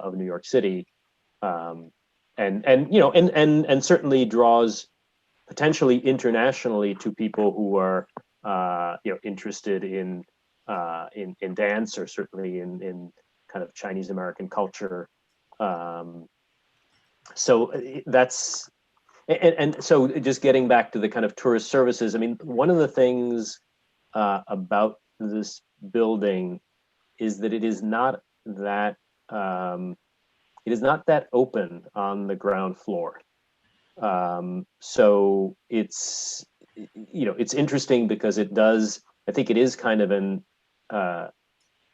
of New York City, and you know, and certainly draws potentially internationally to people who are you know, interested in dance, or certainly in kind of Chinese American culture. So that's, and so just getting back to the kind of tourist services, I mean, one of the things about this building is that it is not that open on the ground floor. So it's, you know, it's interesting because it does, I think it is kind of an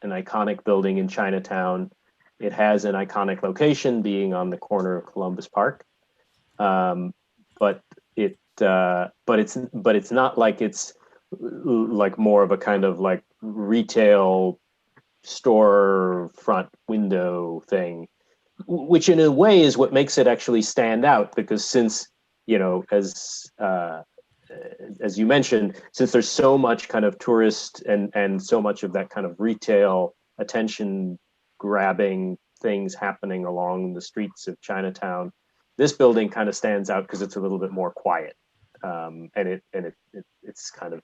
iconic building in Chinatown. It has an iconic location, being on the corner of Columbus Park. But it's not like it's like more of a kind of like retail store front window thing, which in a way is what makes it actually stand out, because since, you know, as you mentioned, since there's so much kind of tourist and so much of that kind of retail attention grabbing things happening along the streets of Chinatown, this building kind of stands out because it's a little bit more quiet, and it's kind of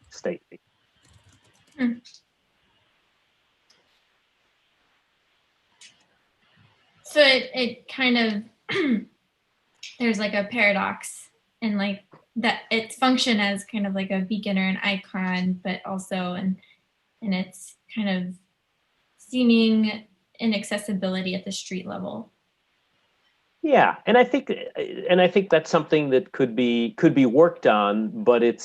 stately. Mm. So it kind of there's like a paradox in like that it function as kind of like a beacon or an icon, but also and it's kind of seeming inaccessibility at the street level. Yeah, and I think that's something that could be worked on, but I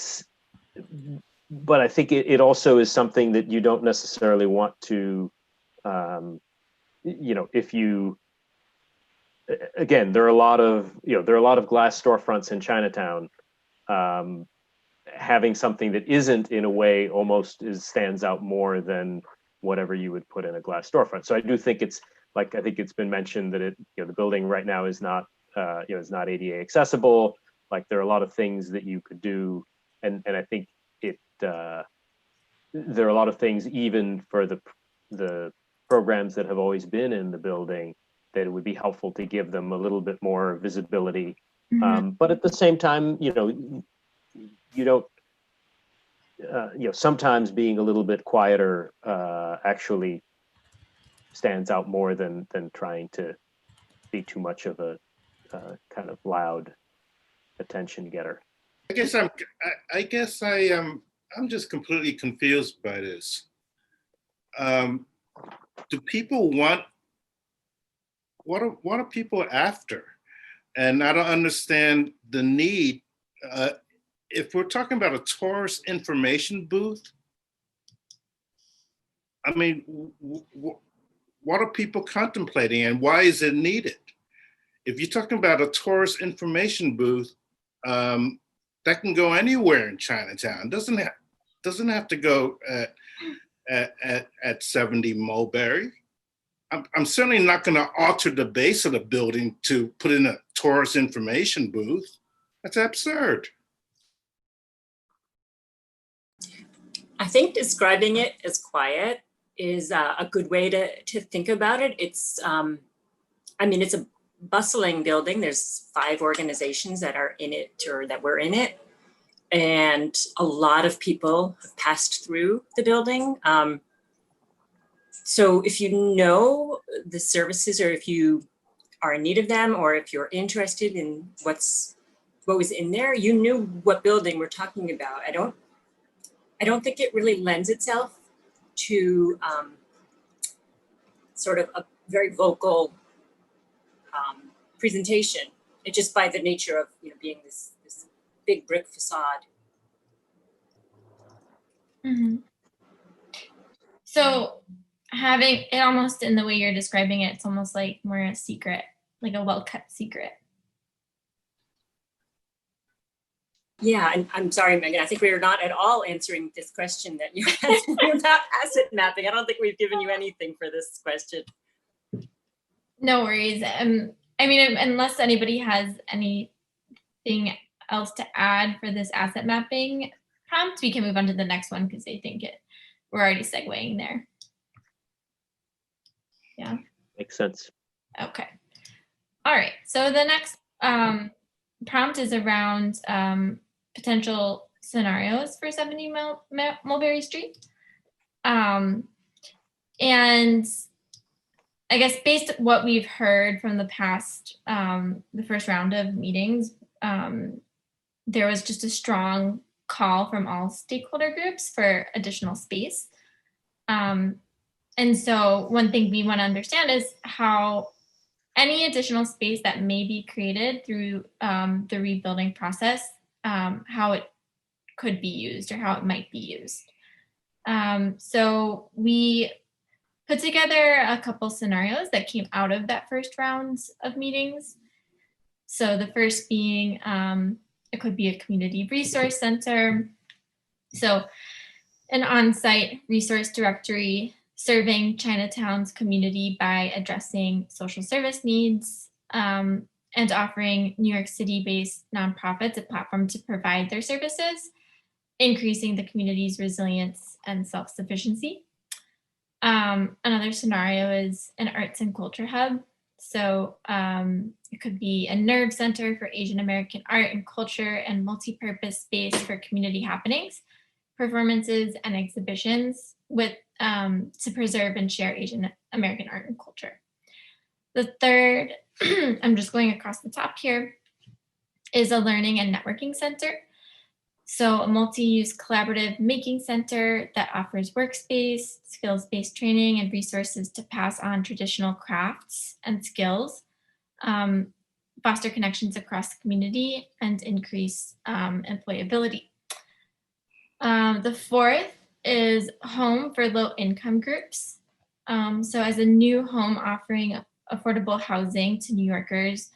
think it also is something that you don't necessarily want to, you know, if you, again, there are a lot of glass storefronts in Chinatown. Having something that isn't, in a way, almost stands out more than whatever you would put in a glass storefront. So I do think it's like, I think it's been mentioned that the building right now is not is not ADA accessible. Like, there are a lot of things that you could do, and I think there are a lot of things, even for the programs that have always been in the building, that it would be helpful to give them a little bit more visibility. Mm-hmm. But at the same time, you don't, sometimes being a little bit quieter actually stands out more than trying to be too much of a kind of loud attention getter. I'm just completely confused by this. Do people want, what are people after? And I don't understand the need. If we're talking about a tourist information booth, I mean, what are people contemplating, and why is it needed? If you're talking about a tourist information booth, that can go anywhere in Chinatown. Doesn't have to go at 70 Mulberry. I'm certainly not going to alter the base of the building to put in a tourist information booth. That's absurd. I think describing it as quiet is a good way to think about it. It's, I mean, it's a bustling building. There's 5 organizations that are in it, or that were in it. And a lot of people have passed through the building. So if you know the services, or if you are in need of them, or if you're interested in what was in there, you knew what building we're talking about. I don't think it really lends itself to sort of a very vocal presentation. It just, by the nature of being this big brick facade. Mm-hmm. So having it almost, in the way you're describing it, it's almost like more a secret, like a well-kept secret. Yeah, and I'm sorry, Megan, I think we are not at all answering this question that you asked about asset mapping. I don't think we've given you anything for this question. No worries. I mean, unless anybody has anything else to add for this asset mapping prompt, we can move on to the next one, because I think we're already segueing there. Yeah. Makes sense. Okay. All right. So the next prompt is around potential scenarios for 70 Mulberry Street. And I guess based on what we've heard from the past, the first round of meetings, there was just a strong call from all stakeholder groups for additional space. And so one thing we want to understand is how any additional space that may be created through the rebuilding process, how it could be used or how it might be used. So we put together a couple scenarios that came out of that first round of meetings. So the first being, it could be a community resource center. So an on-site resource directory serving Chinatown's community by addressing social service needs and offering New York City-based nonprofits a platform to provide their services, increasing the community's resilience and self-sufficiency. Another scenario is an arts and culture hub. So it could be a nerve center for Asian American art and culture and multi-purpose space for community happenings, performances, and exhibitions with to preserve and share Asian American art and culture. The third, I'm just going across the top here, is a learning and networking center. So a multi-use collaborative making center that offers workspace, skills-based training, and resources to pass on traditional crafts and skills, foster connections across the community, and increase employability. The fourth is home for low-income groups. So as a new home offering affordable housing to New Yorkers,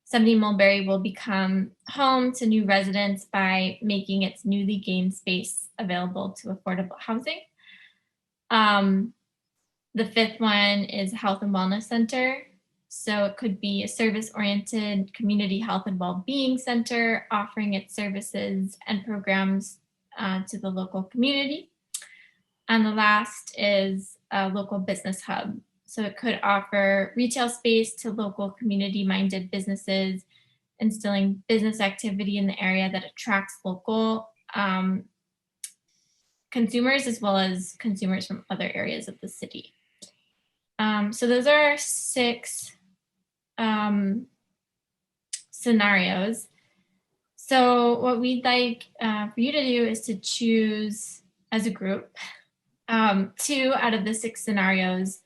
70 Mulberry will become home to new residents by making its newly gained space available to affordable housing. The fifth one is health and wellness center. So it could be a service-oriented community health and well-being center offering its services and programs to the local community. And the last is a local business hub. So it could offer retail space to local community-minded businesses, instilling business activity in the area that attracts local consumers as well as consumers from other areas of the city. So those are our 6 scenarios. So what we'd like for you to do is to choose as a group 2 out of the 6 scenarios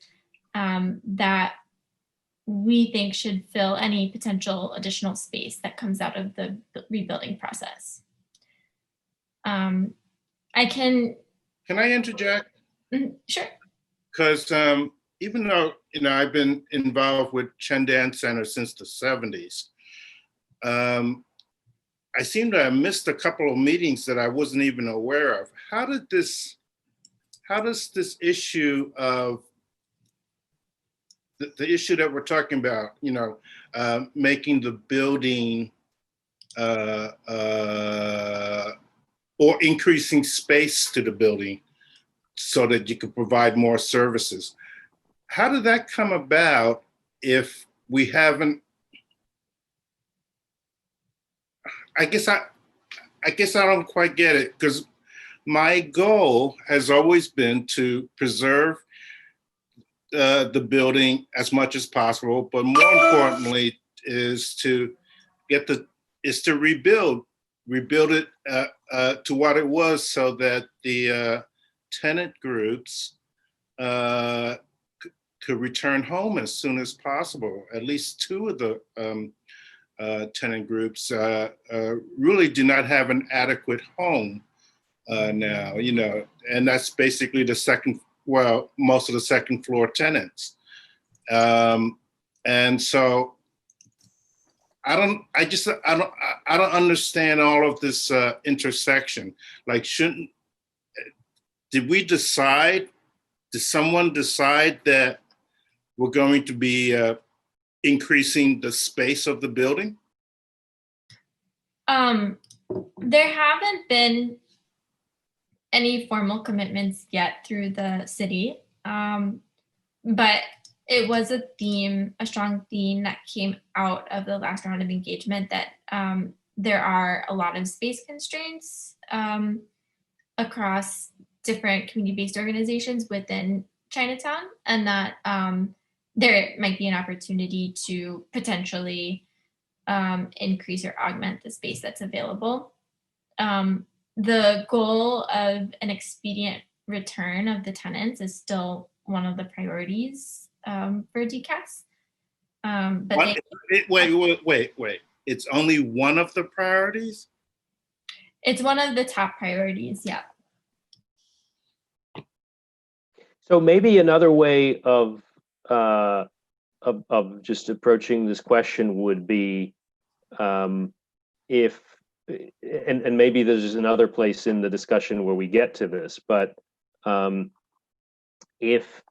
that we think should fill any potential additional space that comes out of the rebuilding process. Can I interject? Sure. Because even though I've been involved with Chendan Center since the 70s, I seem to have missed a couple of meetings that I wasn't even aware of. How does this issue of the issue that we're talking about, making the building or increasing space to the building so that you can provide more services. How did that come about if we haven't? I guess I don't quite get it, because my goal has always been to preserve the building as much as possible, but more importantly is to rebuild it to what it was, so that the tenant groups could return home as soon as possible. At least 2 of the tenant groups really do not have an adequate home now, and that's basically most of the second floor tenants. And so I don't understand all of this intersection. Like, did someone decide that we're going to be increasing the space of the building? There haven't been any formal commitments yet through the city, but it was a theme, a strong theme that came out of the last round of engagement, that there are a lot of space constraints across different community-based organizations within Chinatown, and that there might be an opportunity to potentially increase or augment the space that's available. The goal of an expedient return of the tenants is still one of the priorities for DCAS. But wait. It's only one of the priorities? it's one of the top priorities, yeah. So maybe another way of just approaching this question would be if, and maybe there's another place in the discussion where we get to this, but if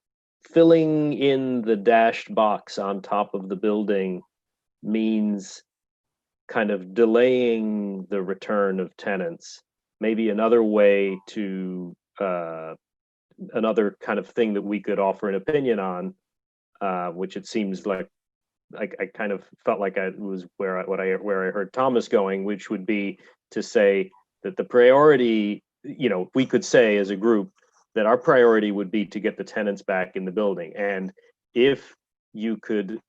filling in the dashed box on top of the building means kind of delaying the return of tenants, maybe another way to another kind of thing that we could offer an opinion on, which it seems like I kind of felt like I was where I heard Thomas going, which would be to say that the priority, we could say as a group that our priority would be to get the tenants back in the building. And if you could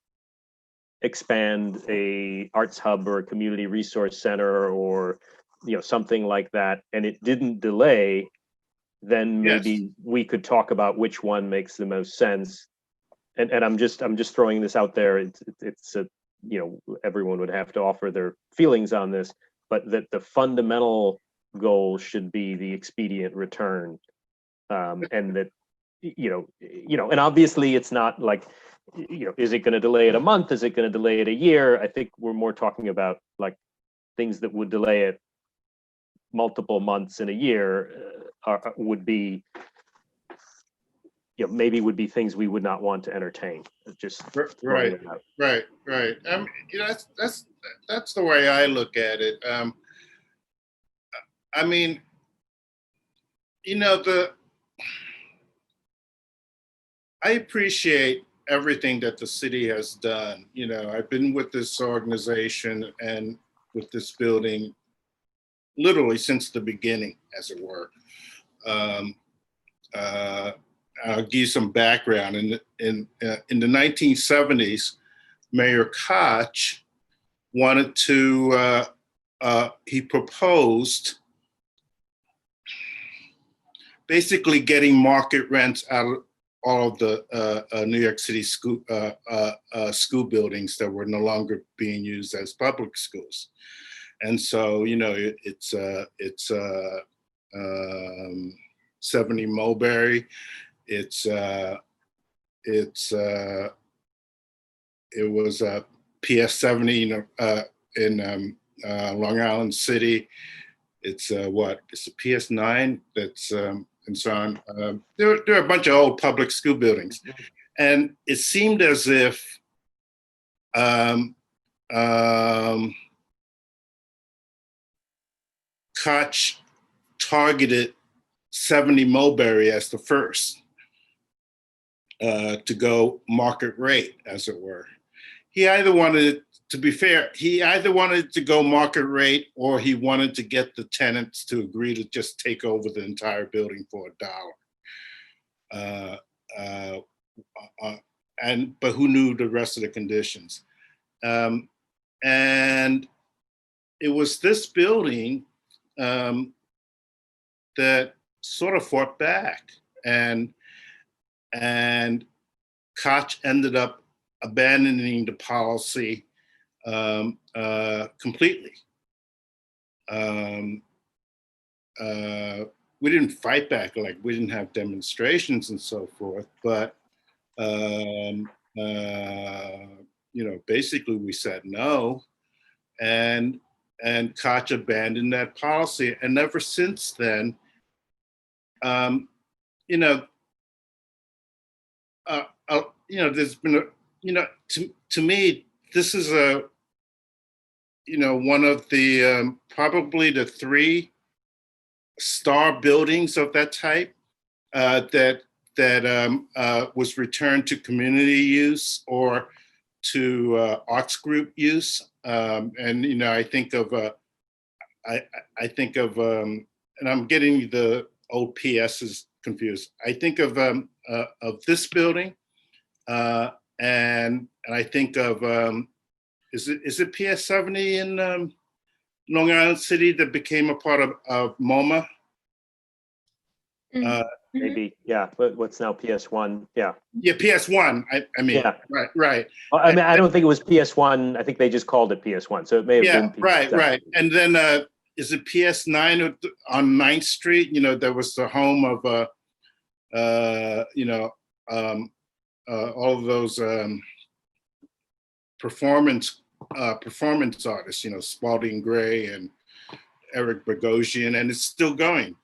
expand a arts hub or a community resource center or something like that, and it didn't delay, then maybe Yes. we could talk about which one makes the most sense. And I'm just throwing this out there. It's a, everyone would have to offer their feelings on this, but that the fundamental goal should be the expedient return, and that and obviously it's not like, is it going to delay it a month? Is it going to delay it a year? I think we're more talking about like things that would delay it multiple months in a year, would be, maybe would be things we would not want to entertain. Just Right. That's the way I look at it. I mean, I appreciate everything that the city has done. I've been with this organization and with this building literally since the beginning, as it were. I'll give you some background. In the 1970s, Mayor Koch wanted to, he proposed basically getting market rents out of all of the New York City school buildings that were no longer being used as public schools. And so, it's 70 Mulberry. It was PS 70 in Long Island City. It's it's a PS 9 that's and so on. There are a bunch of old public school buildings, and it seemed as if Koch targeted 70 Mulberry as the first to go market rate, as it were. He either wanted, to be fair, he either wanted to go market rate or he wanted to get the tenants to agree to just take over the entire building for $1. But who knew the rest of the conditions? And it was this building that sort of fought back, and Koch ended up abandoning the policy completely. We didn't fight back, like we didn't have demonstrations and so forth, but basically we said no, and Koch abandoned that policy, and ever since then, there's been to me, this is one of the probably the 3 star buildings of that type that that was returned to community use or to arts group use. And you know, I think of and I'm getting the old PSs confused. I think of this building, and I think of is it PS 70 in Long Island City that became a part of MoMA? Maybe, yeah, but what's now PS1, yeah. Yeah, PS1, I mean, Yeah. right. Well, I mean, I don't think it was PS1, I think they just called it PS1, so it may have been PS7. Right. And then is it PS9 on 9th Street? You know, there was the home of you know, all of those performance artists, you know, Spalding Gray and Eric Bogosian, and it's still going.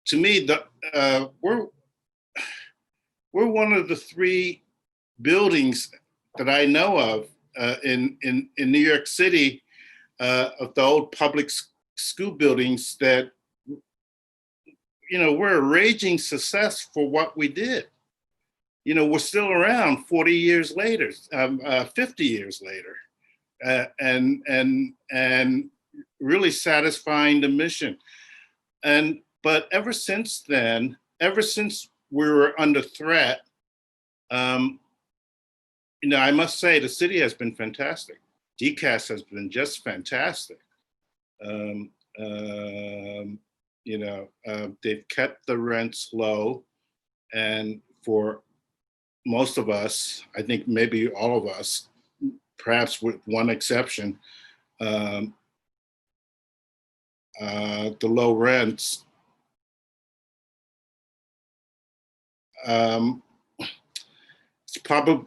To me, we're one of the 3 buildings that I know of in New York City of the old public school buildings that, you know, we're a raging success for what we did. You know, we're still around 40 years later, 50 years later, and really satisfying the mission. But ever since then, ever since we were under threat, you know, I must say the city has been fantastic. DCAS has been just fantastic. You know, they've kept the rents low, and for most of us, I think maybe all of us, perhaps with one exception, the low rents. It's probably,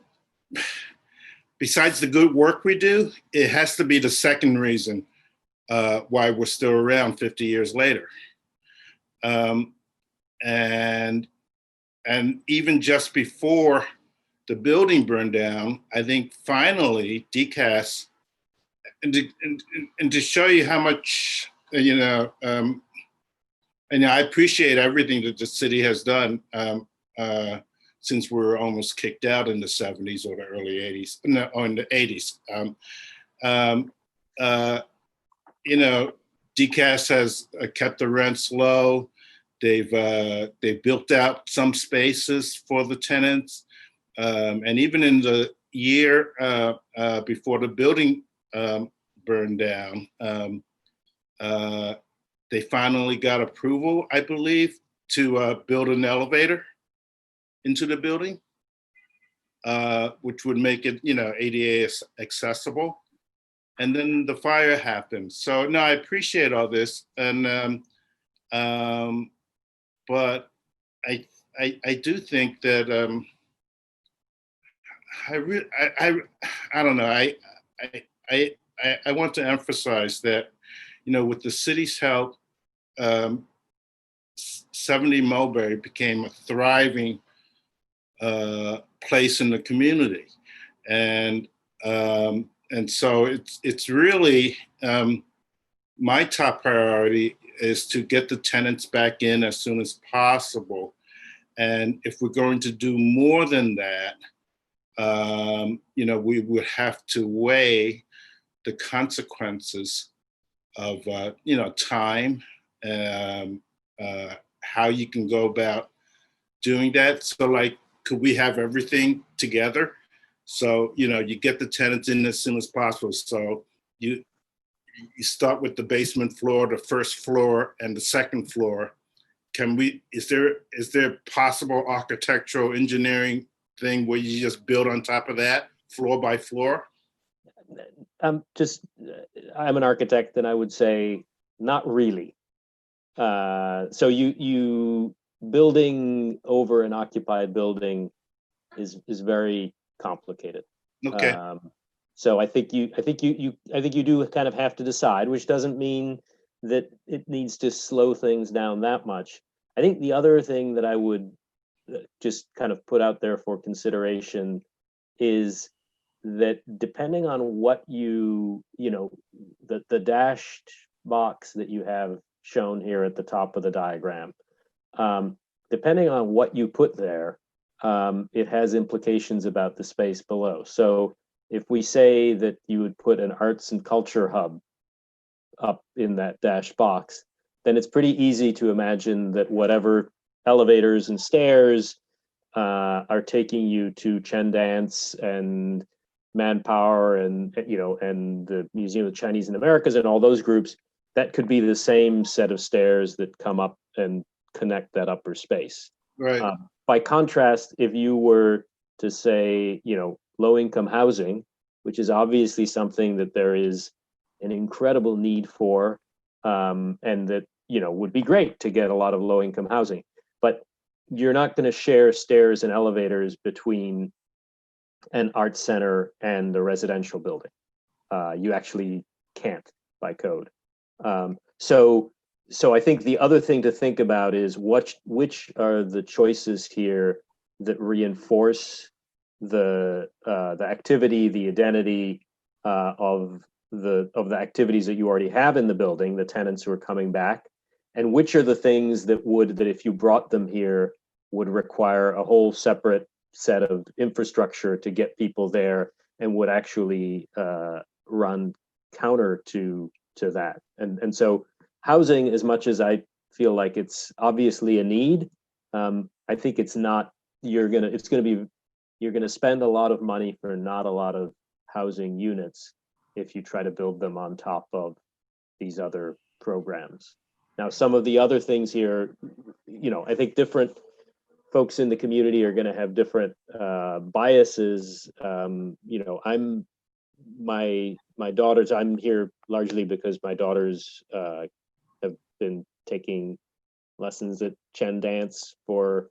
besides the good work we do, it has to be the second reason why we're still around 50 years later. And even just before the building burned down, I think finally DCAS, and to show you how much, you know, and I appreciate everything that the city has done since we were almost kicked out in the 70s or the early 80s, no, or in the 80s. You know, DCAS has kept the rents low. They've built out some spaces for the tenants. And even in the year before the building burned down, they finally got approval, I believe, to build an elevator into the building, which would make it, you know, ADA accessible. And then the fire happened. So no, I appreciate all this, and but I do think that I don't know. I want to emphasize that, you know, with the city's help, 70 Mulberry became a thriving place in the community, and so it's really my top priority is to get the tenants back in as soon as possible. And if we're going to do more than that, you know, we would have to weigh the consequences of, you know, time, how you can go about doing that. So like, could we have everything together? So, you know, you get the tenants in as soon as possible. So you start with the basement floor, the first floor, and the second floor. Is there possible architectural engineering thing where you just build on top of that floor by floor? I'm an architect, and I would say not really. So you building over an occupied building is very complicated. Okay. So I think you do kind of have to decide, which doesn't mean that it needs to slow things down that much. I think the other thing that I would just kind of put out there for consideration is that depending on what you know, the dashed box that you have shown here at the top of the diagram, depending on what you put there, it has implications about the space below. So if we say that you would put an arts and culture hub up in that dash box, then it's pretty easy to imagine that whatever elevators and stairs are taking you to Chen Dance and Manpower and and the Museum of Chinese in the Americas and all those groups, that could be the same set of stairs that come up and connect that upper space. Right. By contrast, if you were to say, low income housing, which is obviously something that there is an incredible need for, and that would be great to get a lot of low income housing, but you're not going to share stairs and elevators between an art center and a residential building. You actually can't by code. So I think the other thing to think about is which are the choices here that reinforce the activity, the identity of the activities that you already have in the building, the tenants who are coming back, and which are the things that if you brought them here would require a whole separate set of infrastructure to get people there and would actually run counter to that. And so housing, as much as I feel like it's obviously a need, I think it's not. You're gonna spend a lot of money for not a lot of housing units if you try to build them on top of these other programs. Now, some of the other things here, I think different folks in the community are going to have different biases. My daughters, I'm here largely because my daughters have been taking lessons at Chen Dance for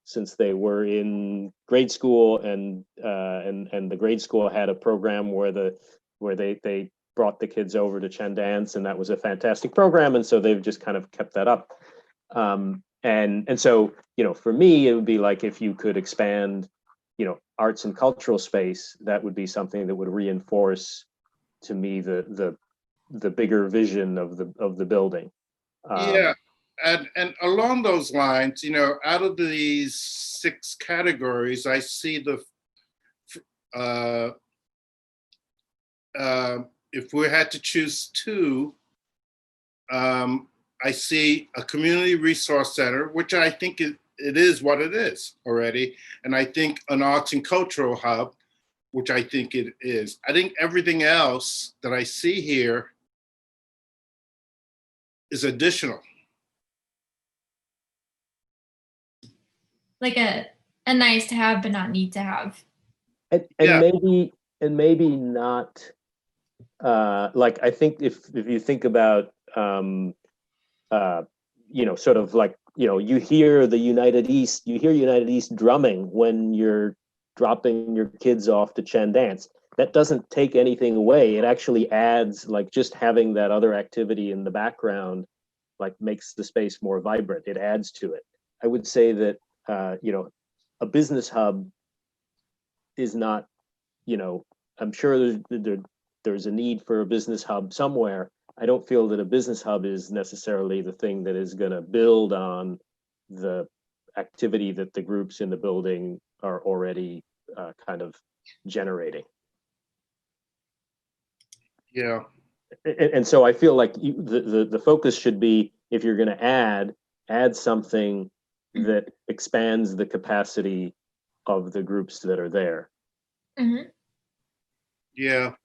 since they were in grade school, and the grade school had a program where they brought the kids over to Chen Dance, and that was a fantastic program, and so they've just kind of kept that up. And so for me, it would be like if you could expand arts and cultural space, that would be something that would reinforce to me the bigger vision of the building. Yeah. And along those lines, out of these 6 categories, I see if we had to choose 2, I see a community resource center, which I think it is what it is already. And I think an arts and cultural hub, which I think it is. I think everything else that I see here is additional. Like a nice to have, but not need to have. And Yeah. maybe not. Like I think if you think about sort of like you hear United East drumming when you're dropping your kids off to Chen Dance. That doesn't take anything away. It actually adds, like, just having that other activity in the background, like, makes the space more vibrant. It adds to it. I would say that a business hub is not, I'm sure there's a need for a business hub somewhere. I don't feel that a business hub is necessarily the thing that is going to build on the activity that the groups in the building are already kind of generating. Yeah. And so I feel like the focus should be, if you're going to add something that expands the capacity of the groups that are there. Mm-hmm. Yeah,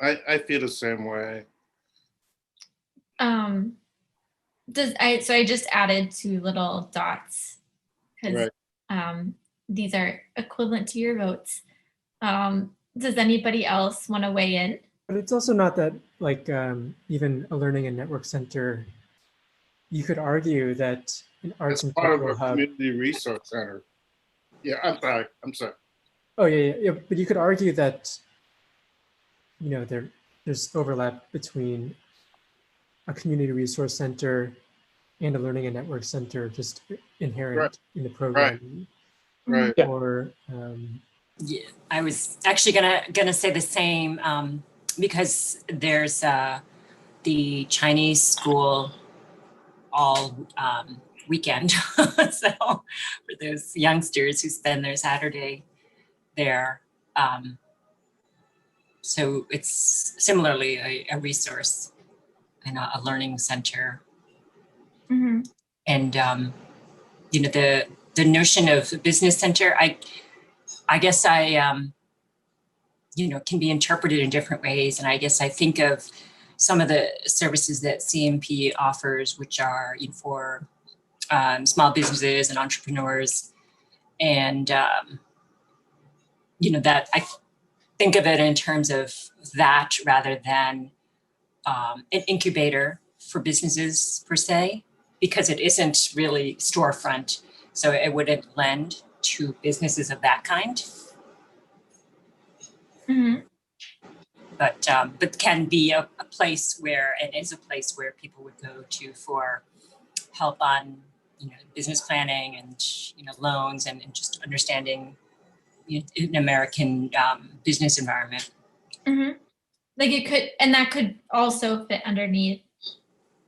I feel the same way. So I just added 2 little dots because Right. These are equivalent to your votes. Does anybody else want to weigh in? But it's also not that, like, even a learning and network center, you could argue that an arts and part of cultural a hub. community resource center. Yeah, I'm sorry. Oh yeah. But you could argue that, there's overlap between a community resource center and a learning and network center, just inherent in the program. Right. Yeah. Or Yeah, I was actually gonna say the same, because there's the Chinese school all weekend. So for those youngsters who spend their Saturday there. So it's similarly a resource and a learning center. Mm-hmm. And you know, the notion of business center, I guess you know, can be interpreted in different ways. And I guess I think of some of the services that CMP offers, which are, you know, for small businesses and entrepreneurs. And, you know, that I think of it in terms of that rather than an incubator for businesses per se, because it isn't really storefront. So it wouldn't lend to businesses of that kind. Mm-hmm. But can be a place where, and is a place where people would go to for help on, you know, business planning and, you know, loans and just understanding, you know, an American business environment. Mm-hmm. Like it could, and that could also fit underneath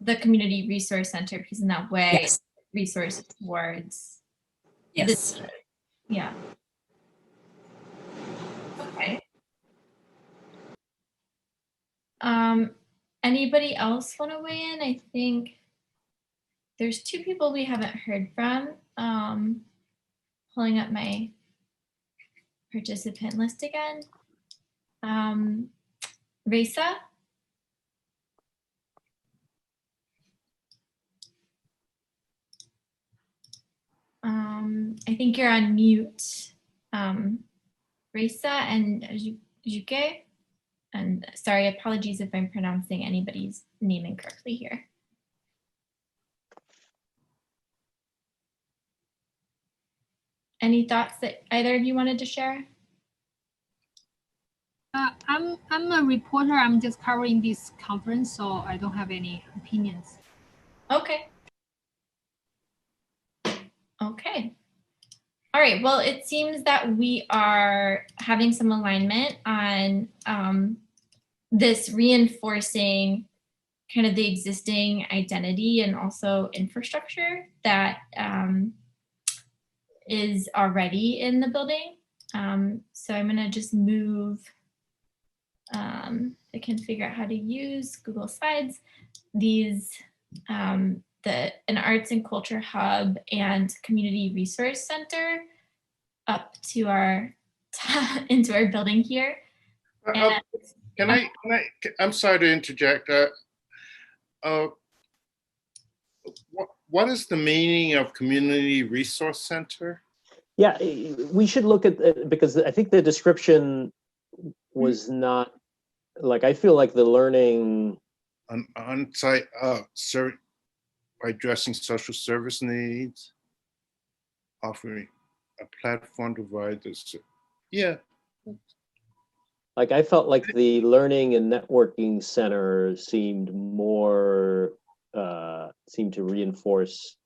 the community resource center, because in that way, Yes. resources towards Yes. yeah. Okay. Anybody else want to weigh in? I think there's two people we haven't heard from. Pulling up my participant list again. Risa? I think you're on mute. Risa and Juke. And sorry, apologies if I'm pronouncing anybody's name incorrectly here. Any thoughts that either of you wanted to share? I'm a reporter. I'm just covering this conference, so I don't have any opinions. Okay. Okay. All right. Well, it seems that we are having some alignment on this reinforcing kind of the existing identity and also infrastructure that is already in the building. So I'm going to just move. I can figure out how to use Google Slides. These an arts and culture hub and community resource center up to our into our building here. I'm sorry to interject. What is the meaning of community resource center? Yeah, we should look at because I think the description was not like, I feel like the learning On-site by addressing social service needs, offering a platform to provide this. Yeah. Like I felt like the learning and networking center seemed more seemed to reinforce,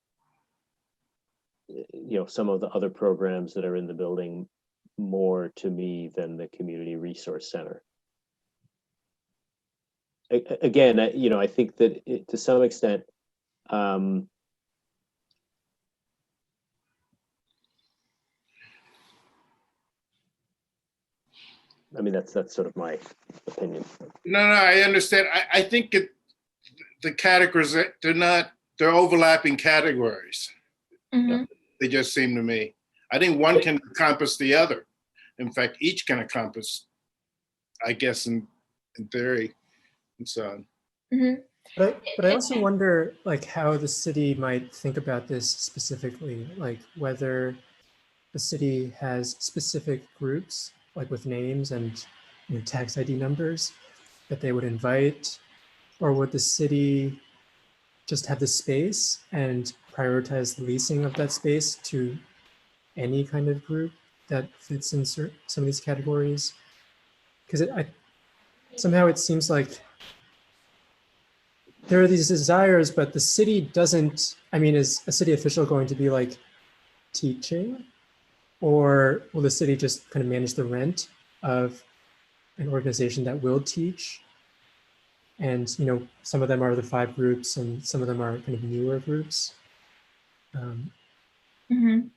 you know, some of the other programs that are in the building more to me than the community resource center. Again, you know, I think that to some extent, I mean, that's sort of my opinion. No, I understand. I think the categories, they're overlapping categories. Mm-hmm. They just seem to me. I think one can encompass the other. In fact, each can encompass, I guess, in theory, and so on. Mm-hmm. But I also wonder, like, how the city might think about this specifically, like whether the city has specific groups, like with names and, you know, tax ID numbers that they would invite, or would the city just have the space and prioritize the leasing of that space to any kind of group that fits in some of these categories? Because somehow it seems like there are these desires, but the city doesn't. I mean, is a city official going to be like teaching, or will the city just kind of manage the rent of an organization that will teach? And, you know, some of them are the 5 groups and some of them are kind of newer groups. Mhm.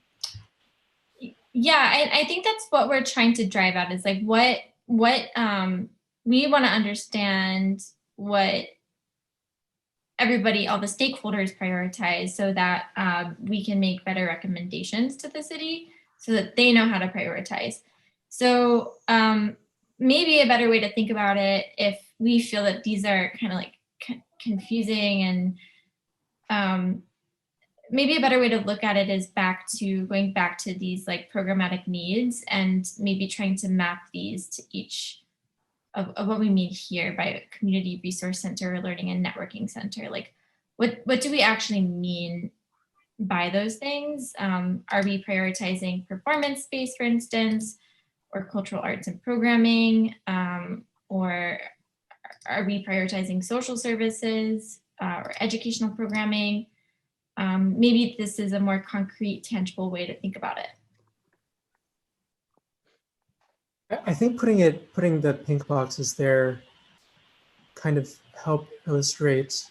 Yeah, I think that's what we're trying to drive at is like what we want to understand what everybody, all the stakeholders prioritize so that we can make better recommendations to the city so that they know how to prioritize. So maybe a better way to think about it, if we feel that these are kind of like confusing and maybe a better way to look at it is going back to these like programmatic needs and maybe trying to map these to each of what we mean here by community resource center, learning and networking center. Like what do we actually mean by those things? Are we prioritizing performance space, for instance, or cultural arts and programming? Or are we prioritizing social services or educational programming? Maybe this is a more concrete, tangible way to think about it. I think putting the pink boxes there kind of help illustrate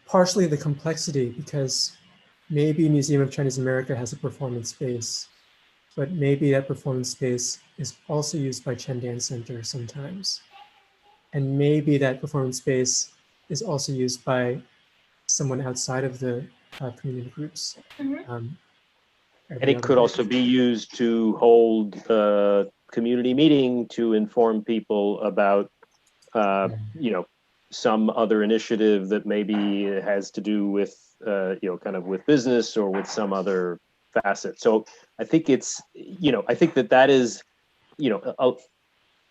partially the complexity, because maybe Museum of Chinese America has a performance space, but maybe that performance space is also used by Chen Dance Center sometimes. And maybe that performance space is also used by someone outside of the community groups. Mm-hmm. And it could also be used to hold a community meeting to inform people about, some other initiative that maybe has to do with, kind of with business or with some other facet. So I think it's, I think that is,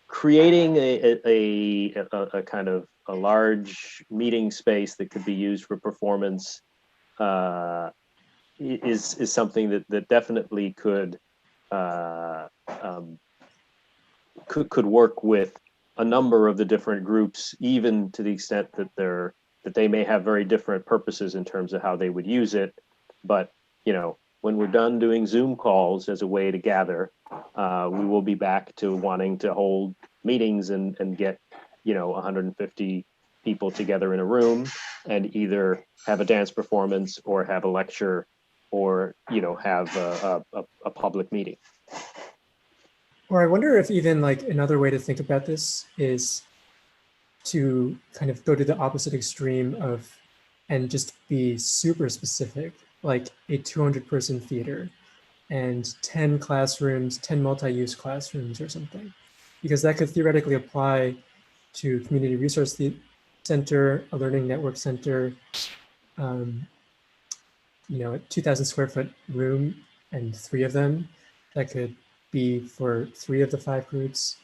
creating a kind of a large meeting space that could be used for performance is something that definitely could work with a number of the different groups, even to the extent that they may have very different purposes in terms of how they would use it. But when we're done doing Zoom calls as a way to gather, we will be back to wanting to hold meetings and get 150 people together in a room and either have a dance performance or have a lecture or have a public meeting. Or I wonder if even like another way to think about this is to kind of go to the opposite extreme of and just be super specific, like a 200-person theater and 10 classrooms, 10 multi-use classrooms or something, because that could theoretically apply to community resource center, a learning network center, a 2,000 square foot room and 3 of them that could be for 3 of the 5 groups.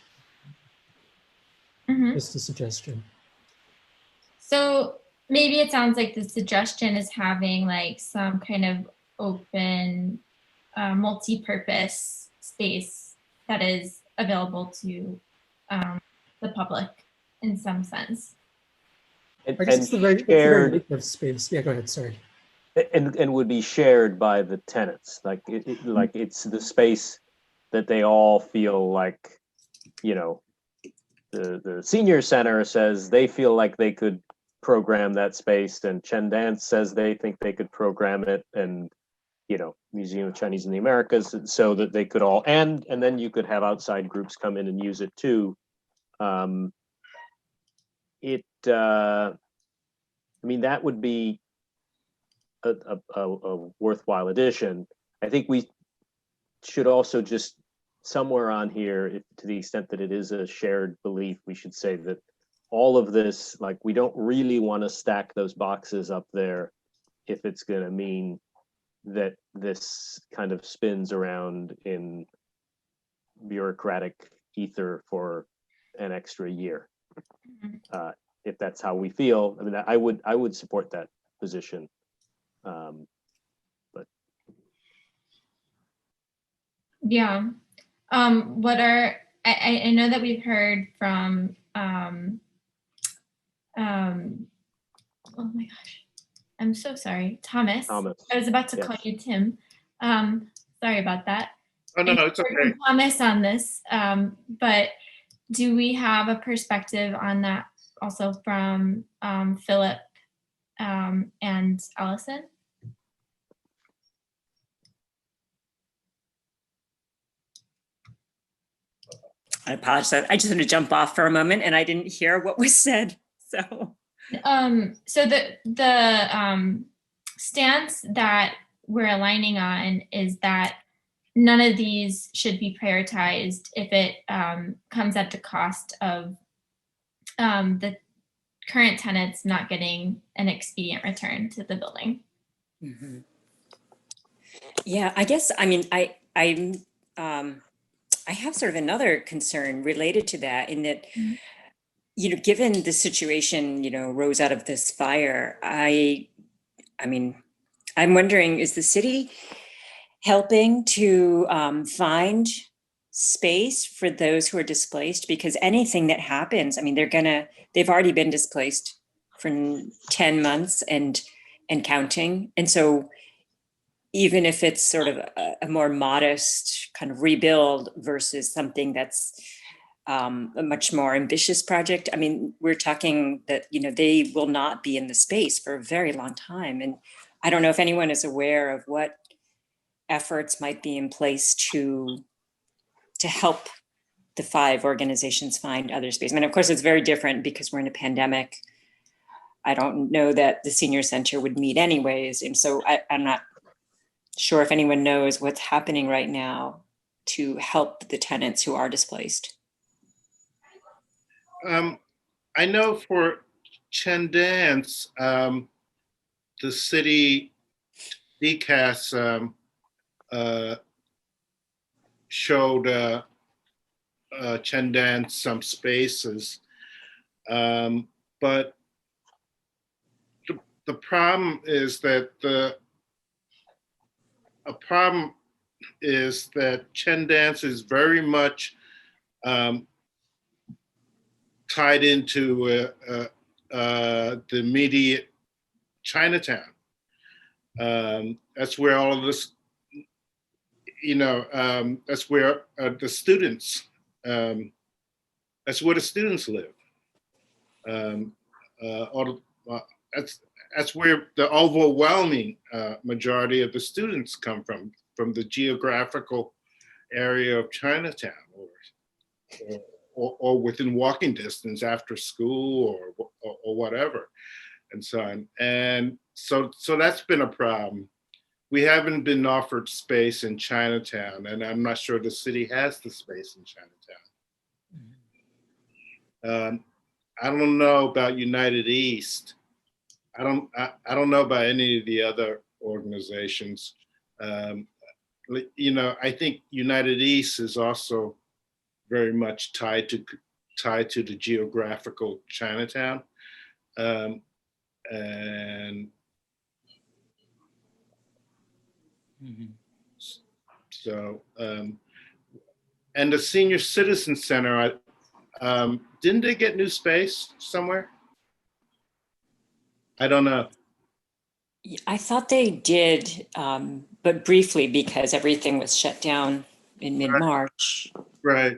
Mm-hmm. Just a suggestion. So maybe it sounds like the suggestion is having like some kind of open multi-purpose space that is available to the public in some sense. I guess it's the very nature of space. Yeah, go ahead, sorry. And would be shared by the tenants. Like like it's the space that they all feel like, the senior center says they feel like they could program that space, and Chen Dance says they think they could program it, and Museum of Chinese in the Americas, so that they could all, and then you could have outside groups come in and use it too. That would be a worthwhile addition. I think we should also just somewhere on here, to the extent that it is a shared belief, we should say that all of this, like, we don't really want to stack those boxes up there if it's going to mean that this kind of spins around in bureaucratic ether for an extra year. Mm-hmm. If that's how we feel, I would support that position. But yeah, I know that we've heard from oh my gosh, I'm so sorry, Thomas. I was about to call you Tim. Sorry about that. Oh no, it's okay. Thomas on this, but do we have a perspective on that also from Philip and Allison? I apologize. I just had to jump off for a moment and I didn't hear what was said. So So the stance that we're aligning on is that none of these should be prioritized if it comes at the cost of the current tenants not getting an expedient return to the building. mhm. Yeah, I guess, I mean, I have sort of another concern related to that in that, given the situation, rose out of this fire, I mean, I'm wondering, is the city helping to find space for those who are displaced? Because anything that happens, I mean, they've already been displaced for 10 months and counting. And so even if it's sort of a more modest kind of rebuild versus something that's a much more ambitious project, I mean, we're talking that, they will not be in the space for a very long time. And I don't know if anyone is aware of what efforts might be in place to help the 5 organizations find other space. I mean, of course, it's very different because we're in a pandemic. I don't know that the senior center would meet anyways. And so I'm not sure if anyone knows what's happening right now to help the tenants who are displaced. I know for Chendance, the city DCAS showed Chendance some spaces, but the problem is that Chendance is very much tied into the immediate Chinatown. That's where all of this, that's where the students, that's where the students live. That's where the overwhelming majority of the students come from the geographical area of Chinatown, or within walking distance after school or whatever, and so on. And so that's been a problem. We haven't been offered space in Chinatown, and I'm not sure the city has the space in Chinatown. I don't know about United East. I don't know about any of the other organizations. I think United East is also very much tied to the geographical Chinatown, and so and the Senior Citizen Center, didn't they get new space somewhere? I don't know. I thought they did, but briefly because everything was shut down in mid-March. Right.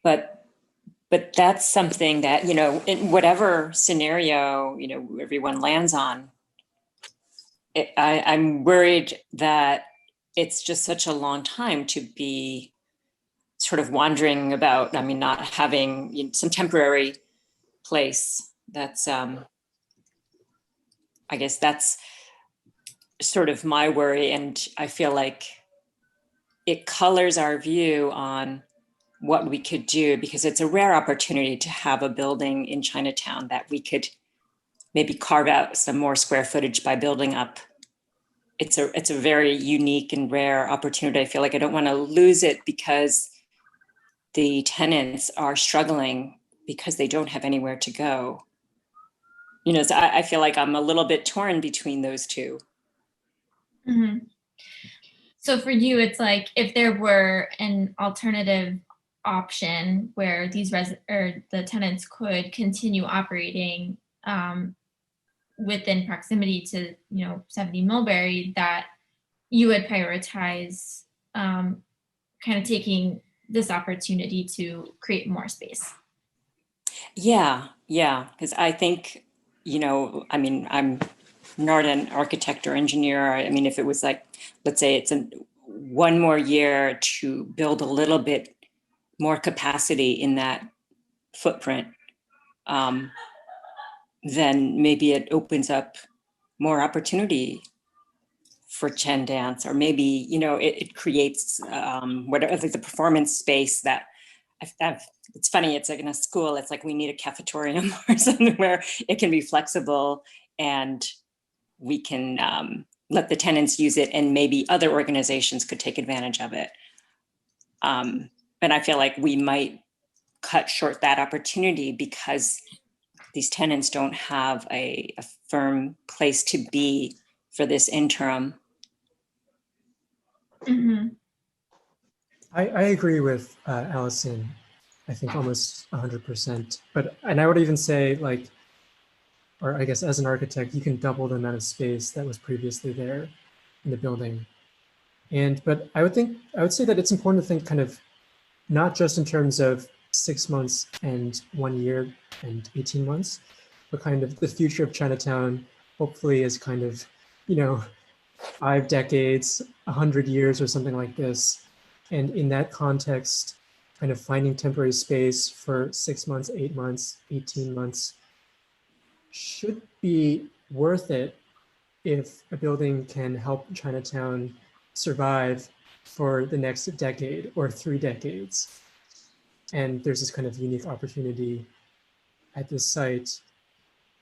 But that's something that, in whatever scenario, everyone lands on, I'm worried that it's just such a long time to be sort of wandering about. I mean, not having some temporary place. That's, I guess that's sort of my worry. And I feel like it colors our view on what we could do, because it's a rare opportunity to have a building in Chinatown that we could maybe carve out some more square footage by building up. It's a very unique and rare opportunity. I feel like I don't want to lose it because the tenants are struggling because they don't have anywhere to go. So I feel like I'm a little bit torn between those two. Mm-hmm. So for you, it's like if there were an alternative option where these the tenants could continue operating within proximity to 70 Mulberry, that you would prioritize kind of taking this opportunity to create more space. Yeah, because I think, I mean, I'm not an architect or engineer. I mean, if it was like, let's say it's one more year to build a little bit more capacity in that footprint, then maybe it opens up more opportunity for Chen dance, or maybe, you know, it creates whatever the performance space that it's funny, it's like in a school, it's like we need a cafetorium or something where it can be flexible and we can let the tenants use it, and maybe other organizations could take advantage of it. But I feel like we might cut short that opportunity because these tenants don't have a firm place to be for this interim. Mhm. I agree with Allison. I think almost 100%. And I would even say, like, or I guess as an architect, you can double the amount of space that was previously there in the building. But I would say that it's important to think kind of not just in terms of 6 months and 1 year and 18 months, but kind of the future of Chinatown hopefully is kind of, you know, 5 decades, 100 years or something like this. And in that context, kind of finding temporary space for 6 months, 8 months, 18 months should be worth it if a building can help Chinatown survive for the next decade or 3 decades. And there's this kind of unique opportunity at this site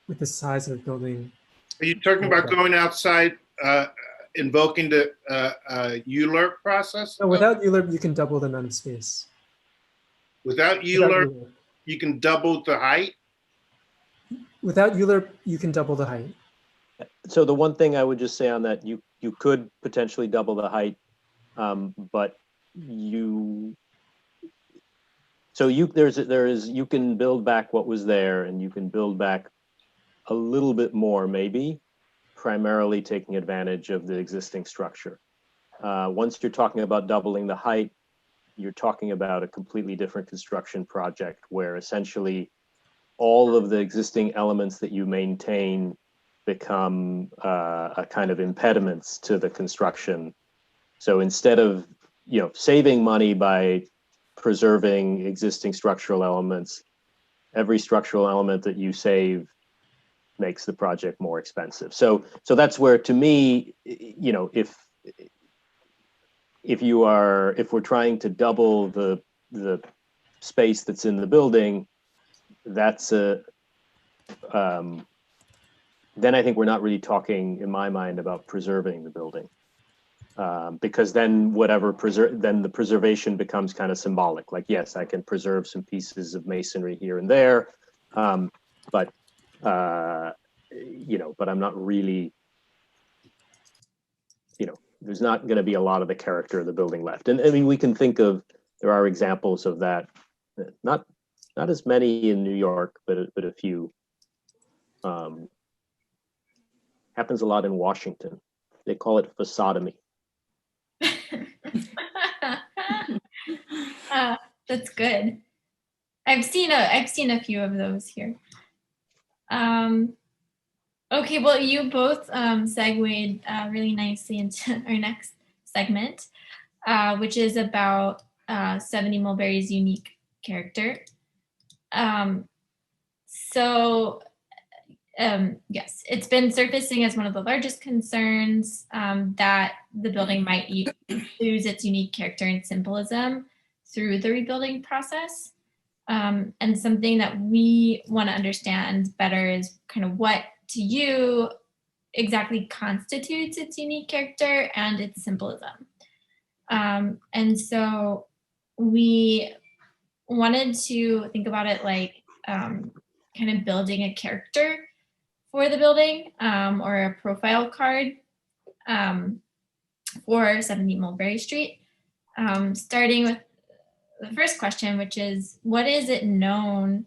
with the size of the building. Are you talking about going outside, invoking the ULURP process? No, without ULURP, you can double the amount of space. Without ULURP, you can double the height? Without ULURP, you can double the height. So the one thing I would just say on that, you could potentially double the height, but you can build back what was there, and you can build back a little bit more, maybe, primarily taking advantage of the existing structure. Once you're talking about doubling the height, you're talking about a completely different construction project where essentially all of the existing elements that you maintain become a kind of impediments to the construction. So instead of, you know, saving money by preserving existing structural elements, every structural element that you save makes the project more expensive. So that's where, to me, you know, if we're trying to double the space that's in the building, that's then I think we're not really talking, in my mind, about preserving the building, because then then the preservation becomes kind of symbolic. Like, yes, I can preserve some pieces of masonry here and there, but you know, but I'm not really, you know, there's not going to be a lot of the character of the building left. And I mean, we can think of, there are examples of that, not as many in New York, but a few. Happens a lot in Washington. They call it facotomy. That's good. I've seen a few of those here. Okay, well, you both segued really nicely into our next segment, which is about 70 Mulberry's unique character. Yes, it's been surfacing as one of the largest concerns that the building might lose its unique character and symbolism through the rebuilding process. And something that we want to understand better is kind of what to you exactly constitutes its unique character and its symbolism. And so we wanted to think about it like kind of building a character for the building, or a profile card for 70 Mulberry Street. Starting with the first question, which is, what is it known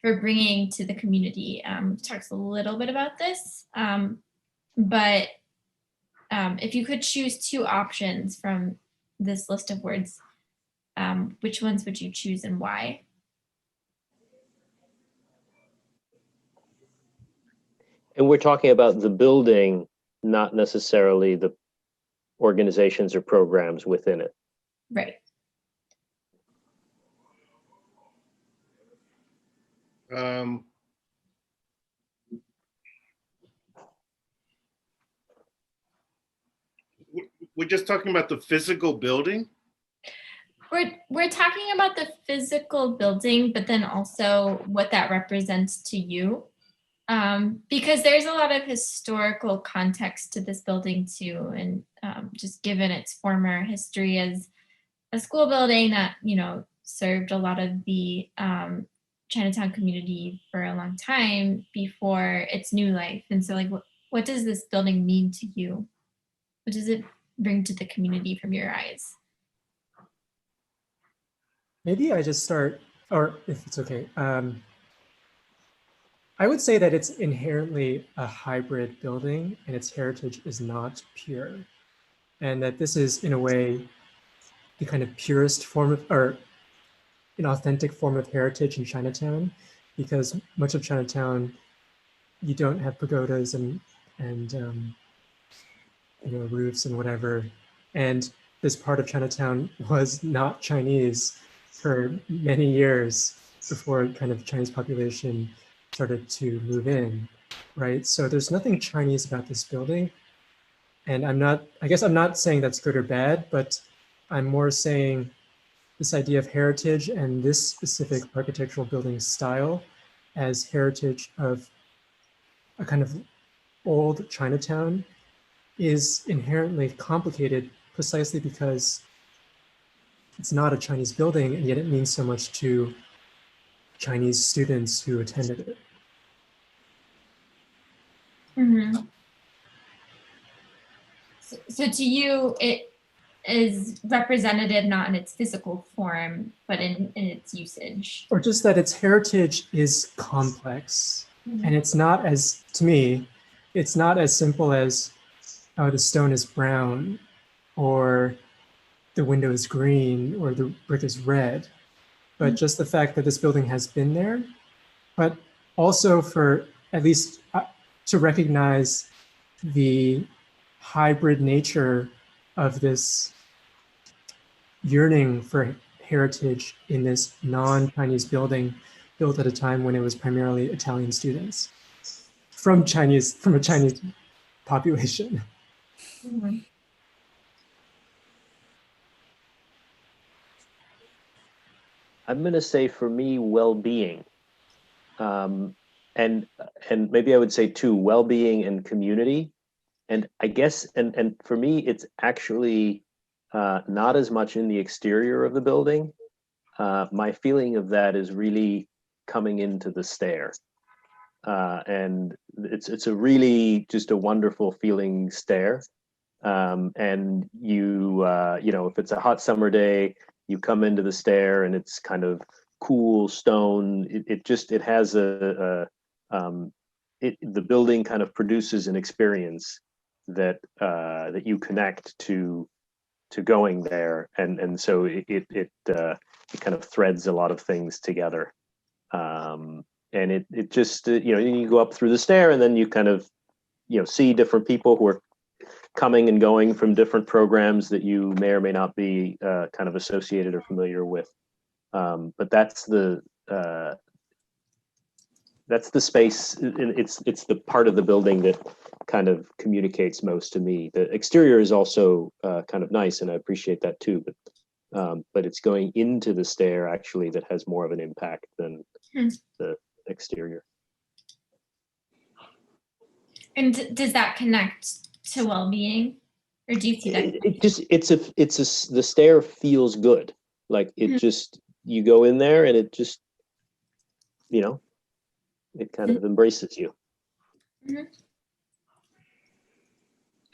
for bringing to the community? Talks a little bit about this, but if you could choose 2 options from this list of words, which ones would you choose and why? And we're talking about the building, not necessarily the organizations or programs within it. Right. Um, we're just talking about the physical building? We're talking about the physical building, but then also what that represents to you. Because there's a lot of historical context to this building too, and just given its former history as a school building that, you know, served a lot of the Chinatown community for a long time before its new life. And so, like, what does this building mean to you? What does it bring to the community from your eyes? Maybe I just start, or if it's okay. I would say that it's inherently a hybrid building and its heritage is not pure. And that this is, in a way, the kind of purest form of, or an authentic form of heritage in Chinatown, because much of Chinatown, you don't have pagodas and you know, roofs and whatever. And this part of Chinatown was not Chinese for many years before kind of Chinese population started to move in, right? So there's nothing Chinese about this building. And I guess I'm not saying that's good or bad, but I'm more saying this idea of heritage and this specific architectural building style as heritage of a kind of old Chinatown is inherently complicated precisely because it's not a Chinese building, and yet it means so much to Chinese students who attended it. Mm-hmm. So to you, it is representative not in its physical form, but in its usage. Or just that its heritage is complex. Mm-hmm. And it's not as, to me, it's not as simple as, oh, the stone is brown, or the window is green, or the brick is red. But just the fact that this building has been there, but also for at least to recognize the hybrid nature of this yearning for heritage in this non-Chinese building built at a time when it was primarily Italian students from a Chinese population. Mm-hmm. I'm going to say for me, well-being, and maybe I would say too, well-being and community. And I guess, and for me, it's actually not as much in the exterior of the building. My feeling of that is really coming into the stair. And it's a really just a wonderful feeling stair. And you know, if it's a hot summer day, you come into the stair and it's kind of cool stone. It has the building kind of produces an experience that that you connect to going there, and so it kind of threads a lot of things together. And it just you know, you go up through the stair and then you kind of, you know, see different people who are coming and going from different programs that you may or may not be kind of associated or familiar with. But that's the space. It's the part of the building that kind of communicates most to me. The exterior is also kind of nice, and I appreciate that too. But it's going into the stair actually that has more of an impact than the exterior. And does that connect to well-being, or do you see that? The stair feels good. Like it just, you go in there and it just, you know, it kind of embraces you. Mm-hmm.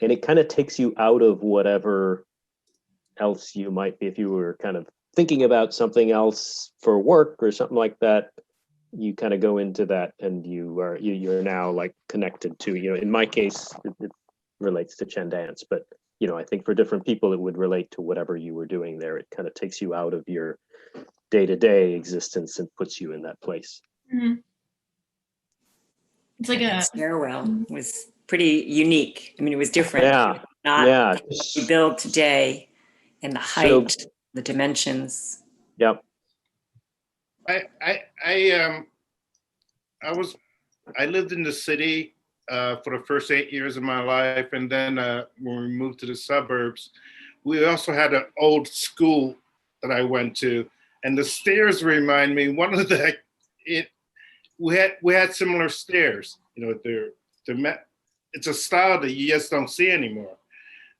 And it kind of takes you out of whatever else you might be, if you were kind of thinking about something else for work or something like that. You kind of go into that and you're now like connected to, you know, in my case, it relates to Chen dance, but you know, I think for different people, it would relate to whatever you were doing there. It kind of takes you out of your day-to-day existence and puts you in that place. Mm-hmm. It's like a stairwell was pretty unique. I mean, it was different. Yeah. Not we build today, and the height, the dimensions. Yep. I lived in the city for the first 8 years of my life, and then when we moved to the suburbs, we also had an old school that I went to, and the stairs remind me. One of the we had similar stairs. You know, it's a style that you just don't see anymore.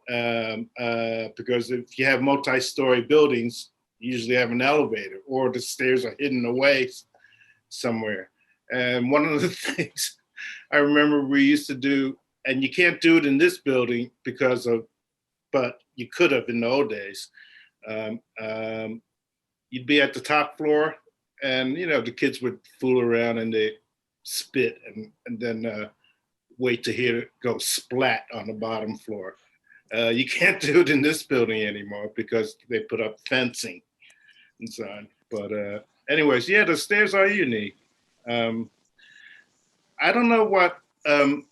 Because if you have multi-story buildings, you usually have an elevator, or the stairs are hidden away somewhere. And one of the things I remember we used to do, and you can't do it in this building but you could have in the old days. You'd be at the top floor, and the kids would fool around and they spit and then wait to hear it go splat on the bottom floor. You can't do it in this building anymore because they put up fencing and so on. But anyways, yeah, the stairs are unique. I don't know what I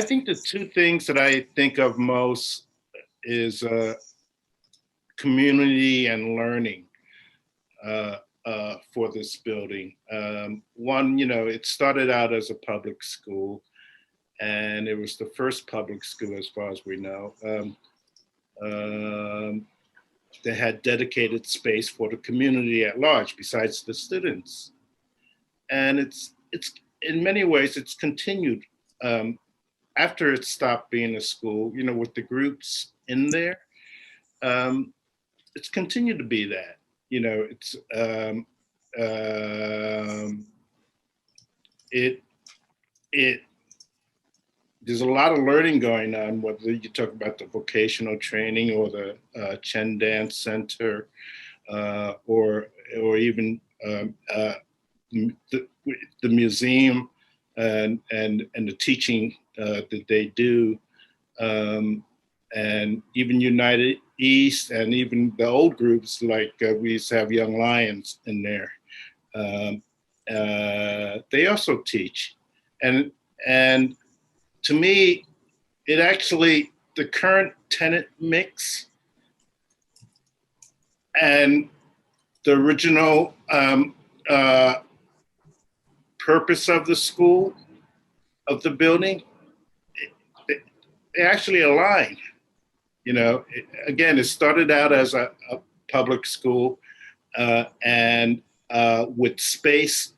think the two things that I think of most is community and learning for this building. One, it started out as a public school, and it was the first public school, as far as we know. They had dedicated space for the community at large, besides the students. And it's in many ways, it's continued after it stopped being a school, with the groups in there. It's continued to be that, it's there's a lot of learning going on, whether you talk about the vocational training or the Chen Dance Center, or even the museum and the teaching that they do, and even United East, and even the old groups, like we used to have Young Lions in there. They also teach, and to me, the current tenant mix and the original purpose of the school, of the building, they actually align. Again, it started out as a public school and with space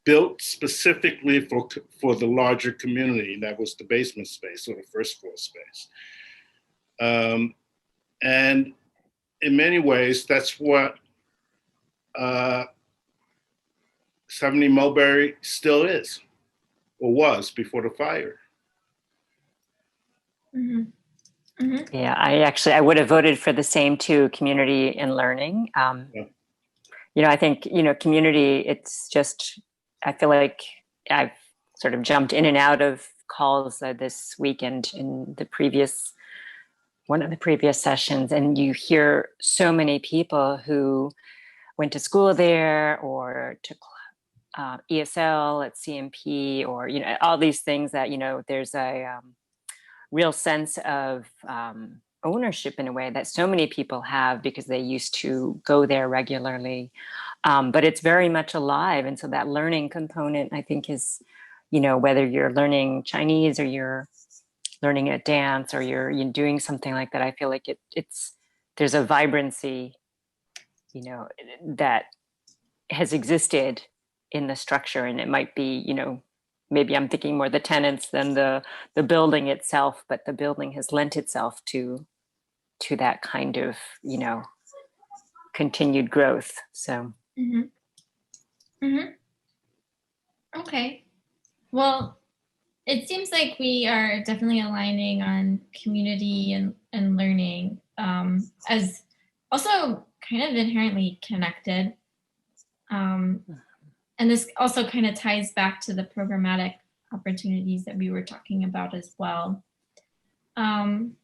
built specifically for the larger community. That was the basement space, or the first floor space. And in many ways, that's what 70 Mulberry still is, or was before the fire. Mm-hmm. Mm-hmm. Yeah, I would have voted for the same too, community and learning. I think, community, it's just, I feel like I've sort of jumped in and out of calls this weekend in one of the previous sessions, and you hear so many people who went to school there or took ESL at CMP, or, all these things that, there's a real sense of ownership in a way that so many people have because they used to go there regularly. But it's very much alive. And so that learning component, I think, is, whether you're learning Chinese or you're learning a dance or you're doing something like that, I feel like there's a vibrancy, that has existed in the structure. And it might be, maybe I'm thinking more the tenants than the building itself, but the building has lent itself to that kind of, continued growth. So. Mm-hmm. Mm-hmm. Okay. Well, it seems like we are definitely aligning on community and learning as also kind of inherently connected. And this also kind of ties back to the programmatic opportunities that we were talking about as well. I'm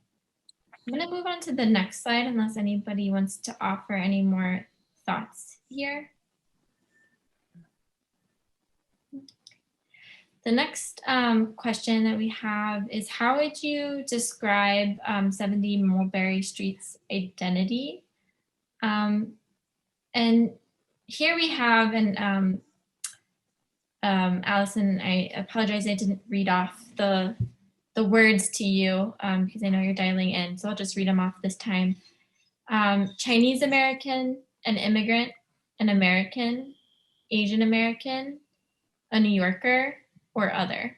going to move on to the next slide unless anybody wants to offer any more thoughts here. The next question that we have is, how would you describe 70 Mulberry Street's identity? And here we have, and Allison, I apologize, I didn't read off the words to you because I know you're dialing in, so I'll just read them off this time. Chinese American, an immigrant, an American, Asian American, a New Yorker, or other.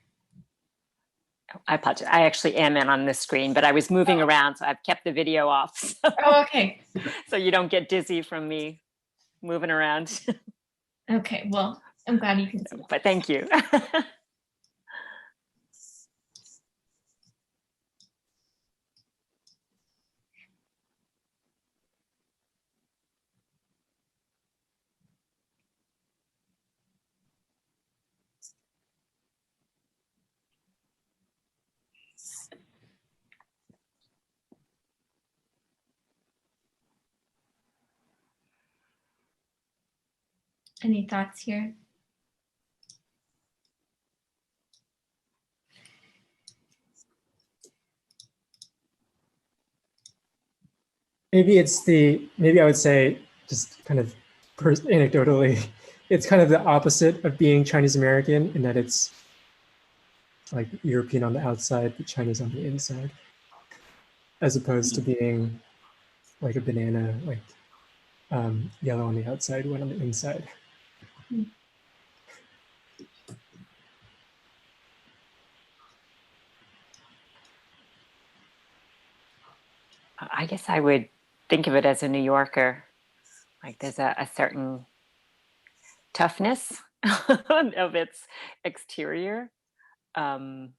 I apologize. I actually am in on this screen, but I was moving around, so I've kept the video off. So, Oh, okay. so you don't get dizzy from me moving around. Okay, well, I'm glad you can see. But thank you. Any thoughts here? Maybe maybe I would say, just kind of anecdotally, it's kind of the opposite of being Chinese American in that it's like European on the outside, but Chinese on the inside, as opposed to being like a banana, like yellow on the outside, white on the inside. I guess I would think of it as a New Yorker. Like there's a certain toughness of its exterior. Again,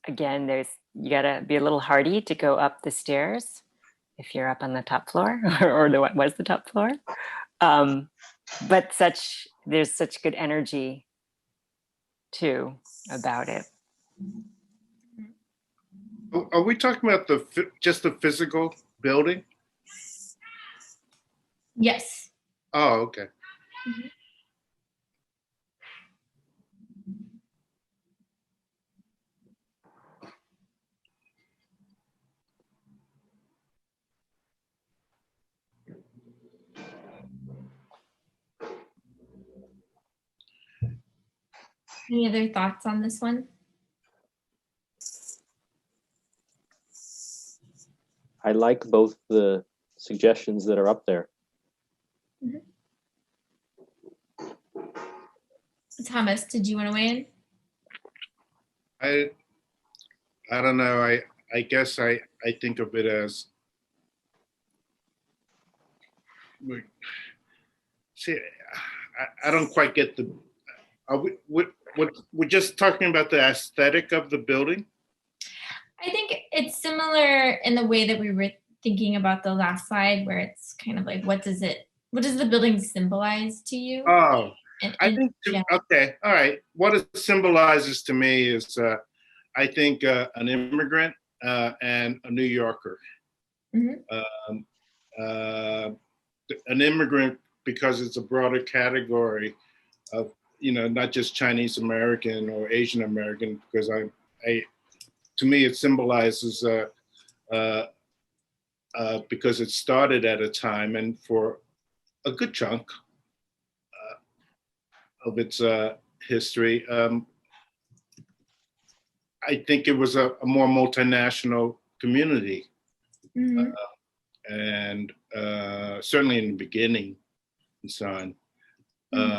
you gotta be a little hardy to go up the stairs if you're up on the top floor or what was the top floor. But there's such good energy too about it. Are we talking about just the physical building? Yes. Oh, okay. Mm-hmm. Any other thoughts on this one? I like both the suggestions that are up there. Mm-hmm. Thomas, did you want to weigh I in? don't know. I guess I think of it as, see, I don't quite get the. Are we're just talking about the aesthetic of the building? I think it's similar in the way that we were thinking about the last slide, where it's kind of like, what does the building symbolize to you? Oh, I think, okay, all right. What it symbolizes to me is, I think, an immigrant and a New Yorker. Mm-hmm. An immigrant because it's a broader category of, not just Chinese American or Asian American, because to me it symbolizes because it started at a time and for a good chunk of its history, I think it was a more multinational community. Mm-hmm. And certainly in the beginning and so on. Mm-hmm.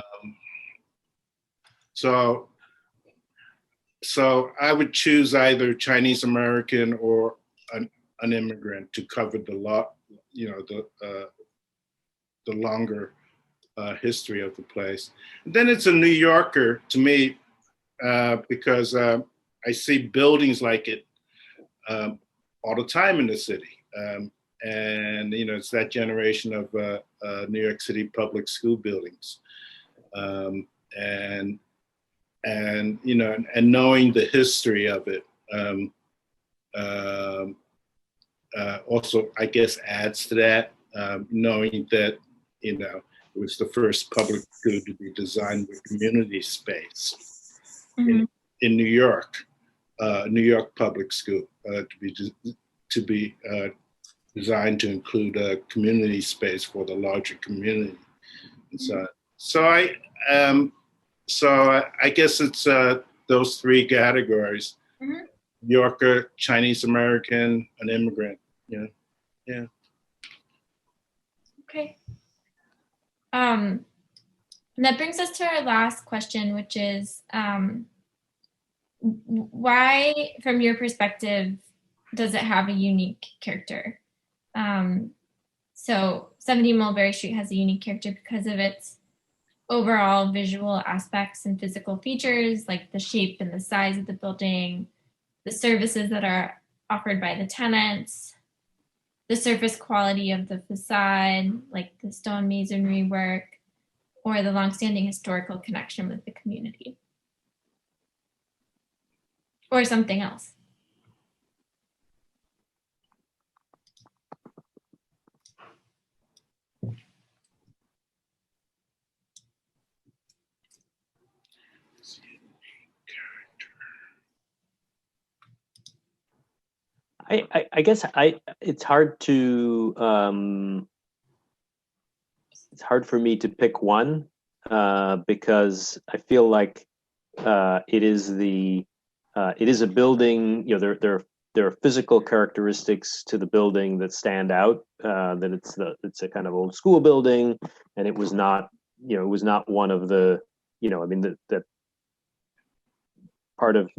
So I would choose either Chinese American or an immigrant to cover the longer history of the place. And then it's a New Yorker to me because I see buildings like it all the time in the city. And it's that generation of New York City public school buildings, and knowing the history of it also, I guess, adds to that. Knowing that it was the first public school to be designed with community space. Mm-hmm. in New York, New York public school to be designed to include a community space for the larger community. And so I So I guess it's those three categories: Mhm. New Yorker, Chinese American, an immigrant. Yeah, yeah. Okay. That brings us to our last question, which is why, from your perspective, does it have a unique character? So 70 Mulberry Street has a unique character because of its overall visual aspects and physical features, like the shape and the size of the building, the services that are offered by the tenants, the surface quality of the facade, like the stone masonry work, or the longstanding historical connection with the community, or something else. I guess it's hard for me to pick one because I feel like it is a building. You know, there are physical characteristics to the building that stand out. That it's a kind of old school building, and it was not one of the, I mean, the part of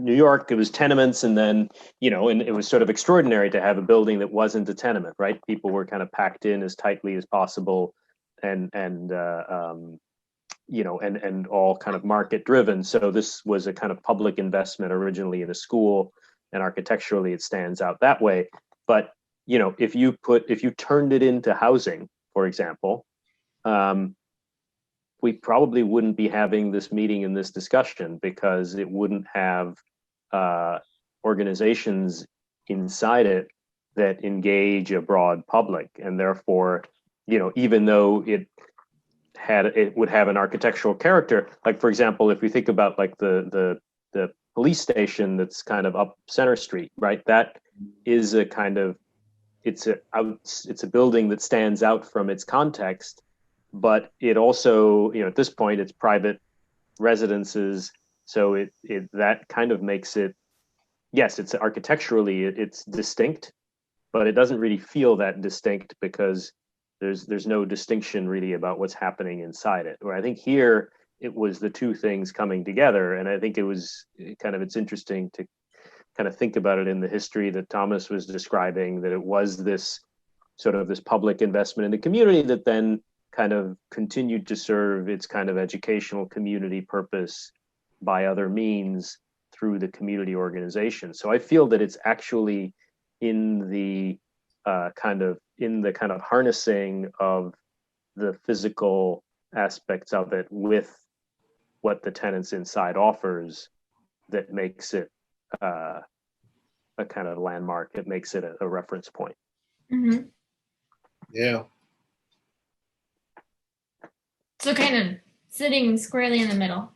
New York, it was tenements, and then, and it was sort of extraordinary to have a building that wasn't a tenement, right? People were kind of packed in as tightly as possible, and all kind of market driven. So this was a kind of public investment originally in a school, and architecturally it stands out that way. But if you turned it into housing, for example, we probably wouldn't be having this meeting and this discussion, because it wouldn't have organizations inside it that engage a broad public, and therefore, even though it would have an architectural character, like, for example, if we think about like the police station that's kind of up Center Street, right? That is a kind of, it's a building that stands out from its context, but it also, at this point, it's private residences. So it that kind of makes it, yes, it's architecturally, it's distinct, but it doesn't really feel that distinct because there's no distinction really about what's happening inside it. Where I think here it was the two things coming together, and I think it's interesting to kind of think about it in the history that Thomas was describing, that it was this sort of this public investment in the community that then kind of continued to serve its kind of educational community purpose by other means through the community organization. So I feel that it's actually in the kind of harnessing of the physical aspects of it with what the tenants inside offers that makes it a kind of landmark. It makes it a reference point. Mm-hmm. Yeah. So kind of sitting squarely in the middle.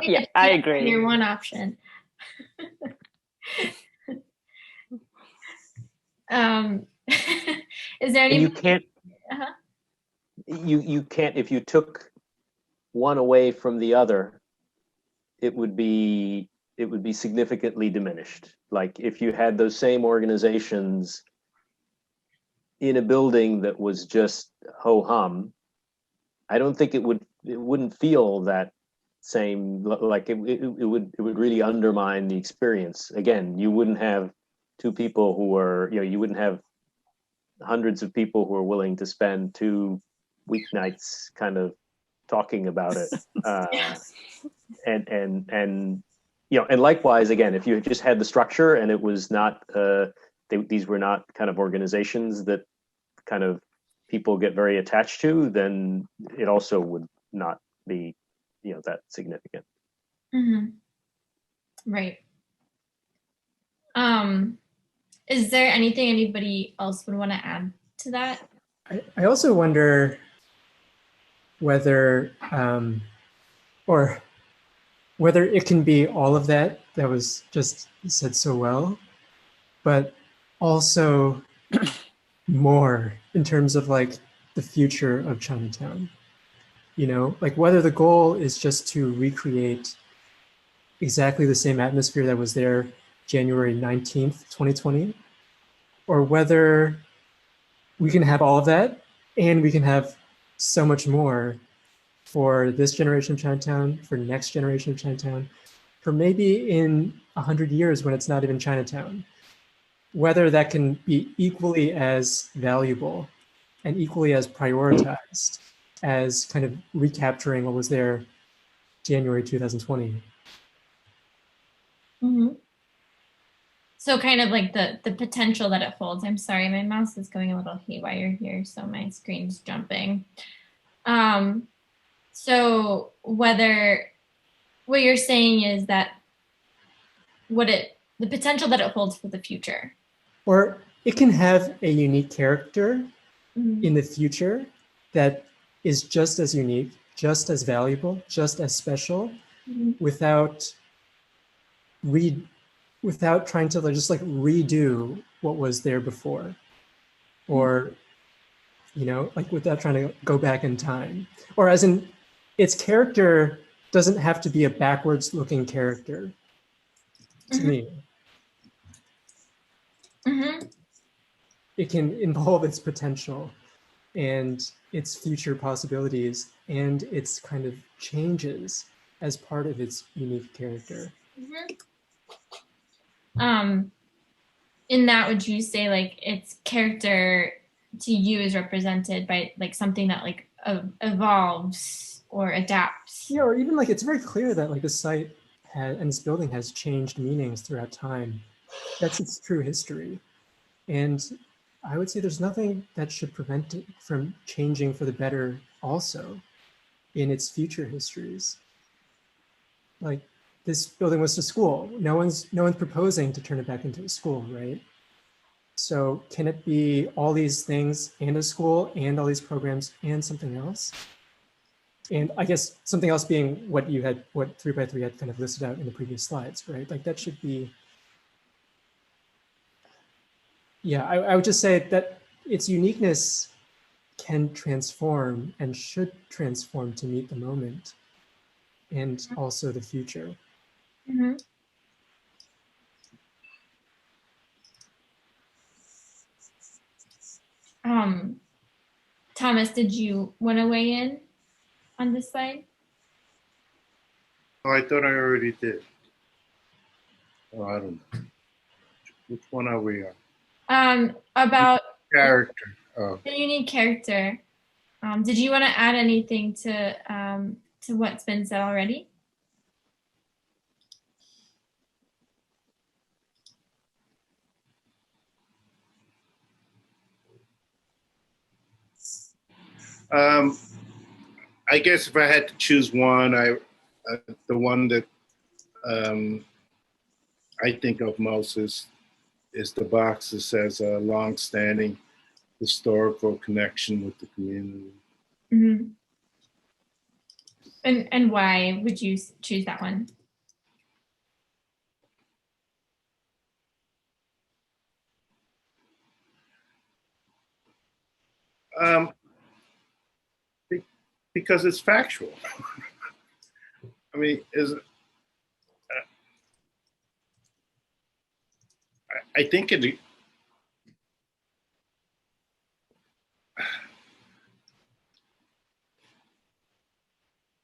Yeah, I agree. Your one option. Is there any? You can't. Uh-huh. You can't, if you took one away from the other, it would be significantly diminished. Like if you had those same organizations in a building that was just ho hum, I don't think it wouldn't feel that same, like it would really undermine the experience. Again, you wouldn't have two people who are, you wouldn't have hundreds of people who are willing to spend 2 weeknights kind of talking about it. And likewise, again, if you just had the structure and it was not, these were not kind of organizations that kind of people get very attached to, then it also would not be, that significant. Mm-hmm. Right. Is there anything anybody else would want to add to that? I also wonder whether or whether it can be all of that was just said so well, but also more in terms of like the future of Chinatown. You know, like whether the goal is just to recreate exactly the same atmosphere that was there January 19th, 2020, or whether we can have all of that and we can have so much more for this generation of Chinatown, for next generation of Chinatown, for maybe in 100 years when it's not even Chinatown, whether that can be equally as valuable and equally as prioritized as kind of recapturing what was there January 2020. Mm-hmm. So kind of like the potential that it holds. I'm sorry, my mouse is going a little haywire here, so my screen's jumping. So whether what you're saying is that the potential that it holds for the future. Or it can have a unique character Mm-hmm. in the future that is just as unique, just as valuable, just as special, Mm-hmm. without trying to just like redo what was there before, or you know, like without trying to go back in time, or as in its character doesn't have to be a backwards looking character to Mm-hmm. me. Mm-hmm. It can involve its potential and its future possibilities and its kind of changes as part of its unique character. Mm-hmm. In that, would you say like its character to you is represented by like something that like evolves or adapts? Yeah, or even like it's very clear that like the site and this building has changed meanings throughout time. That's its true history. And I would say there's nothing that should prevent it from changing for the better also in its future histories. Like this building was a school. No one's proposing to turn it back into a school, right? So can it be all these things and a school and all these programs and something else? And I guess something else being what 3x3 had kind of listed out in the previous slides, right? Like that should be, yeah, I would just say that its uniqueness can transform and should transform to meet the moment and also the future. Mm-hmm. Thomas, did you want to weigh in on this slide? Oh, I thought I already did. Oh, I don't know. Which one are we on? About Character. Oh. the unique character. Did you want to add anything to what's been said already? I guess if I had to choose one, the one that I think of most is the box that says a long-standing historical connection with the community. Mm-hmm. And why would you choose that one? Because it's factual. I mean, I think it.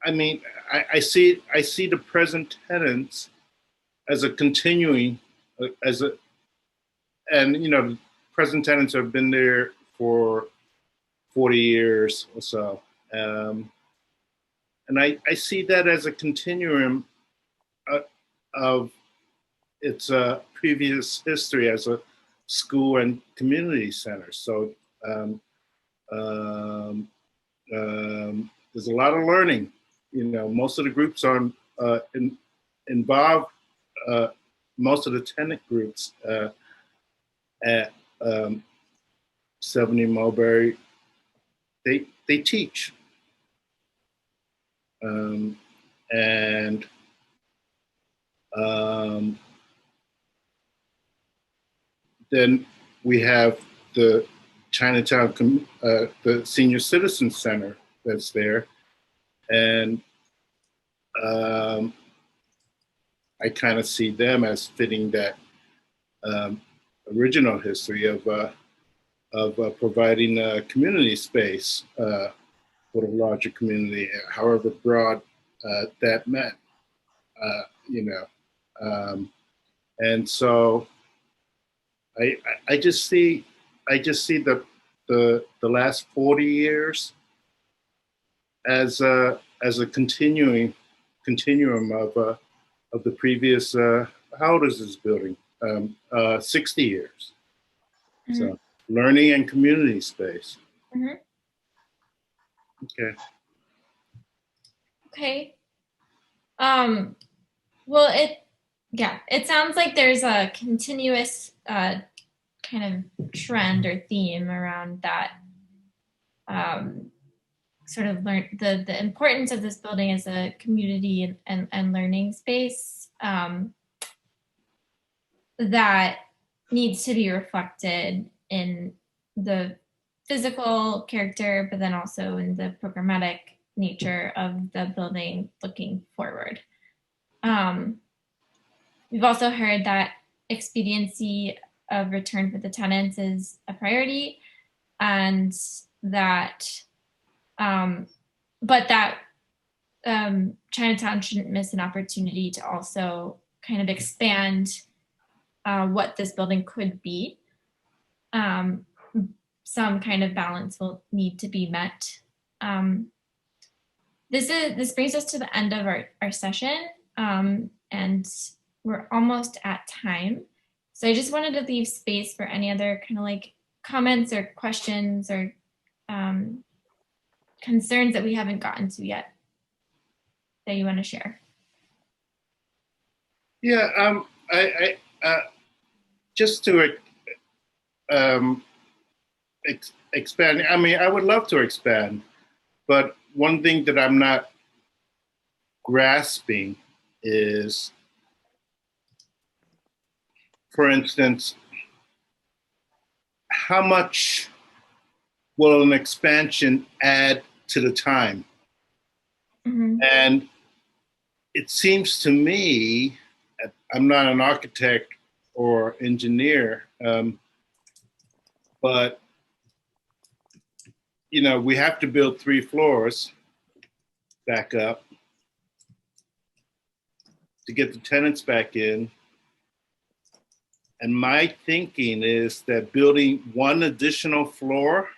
I mean, I see the present tenants as a continuing, and you know, present tenants have been there for 40 years or so. And I see that as a continuum of its previous history as a school and community center. So there's a lot of learning. You know, most of the groups are involved. Most of the tenant groups at 70 Mulberry, they teach. And then we have the Chinatown, the Senior Citizen Center that's there. And I kind of see them as fitting that original history of providing community space for the larger community, however broad that meant, you know. And so I just see the last 40 years as a continuum of the previous. How old is this building? 60 years. Mm-hmm. So learning and community space. Mm-hmm. Okay. Okay. Well, it sounds like there's a continuous kind of trend or theme around that sort of the importance of this building as a community and learning space that needs to be reflected in the physical character, but then also in the programmatic nature of the building looking forward. We've also heard that expediency of return for the tenants is a priority, and that, but that Chinatown shouldn't miss an opportunity to also kind of expand what this building could be. Some kind of balance will need to be met. This brings us to the end of our session, and we're almost at time. So I just wanted to leave space for any other kind of like comments or questions or concerns that we haven't gotten to yet that you want to share. Yeah, I just to expand. I mean, I would love to expand, but one thing that I'm not grasping is, for instance, how much will an expansion add to the time? Mm-hmm. And it seems to me, I'm not an architect or engineer, but you know, we have to build 3 floors back up to get the tenants back in. And my thinking is that building 1 additional floor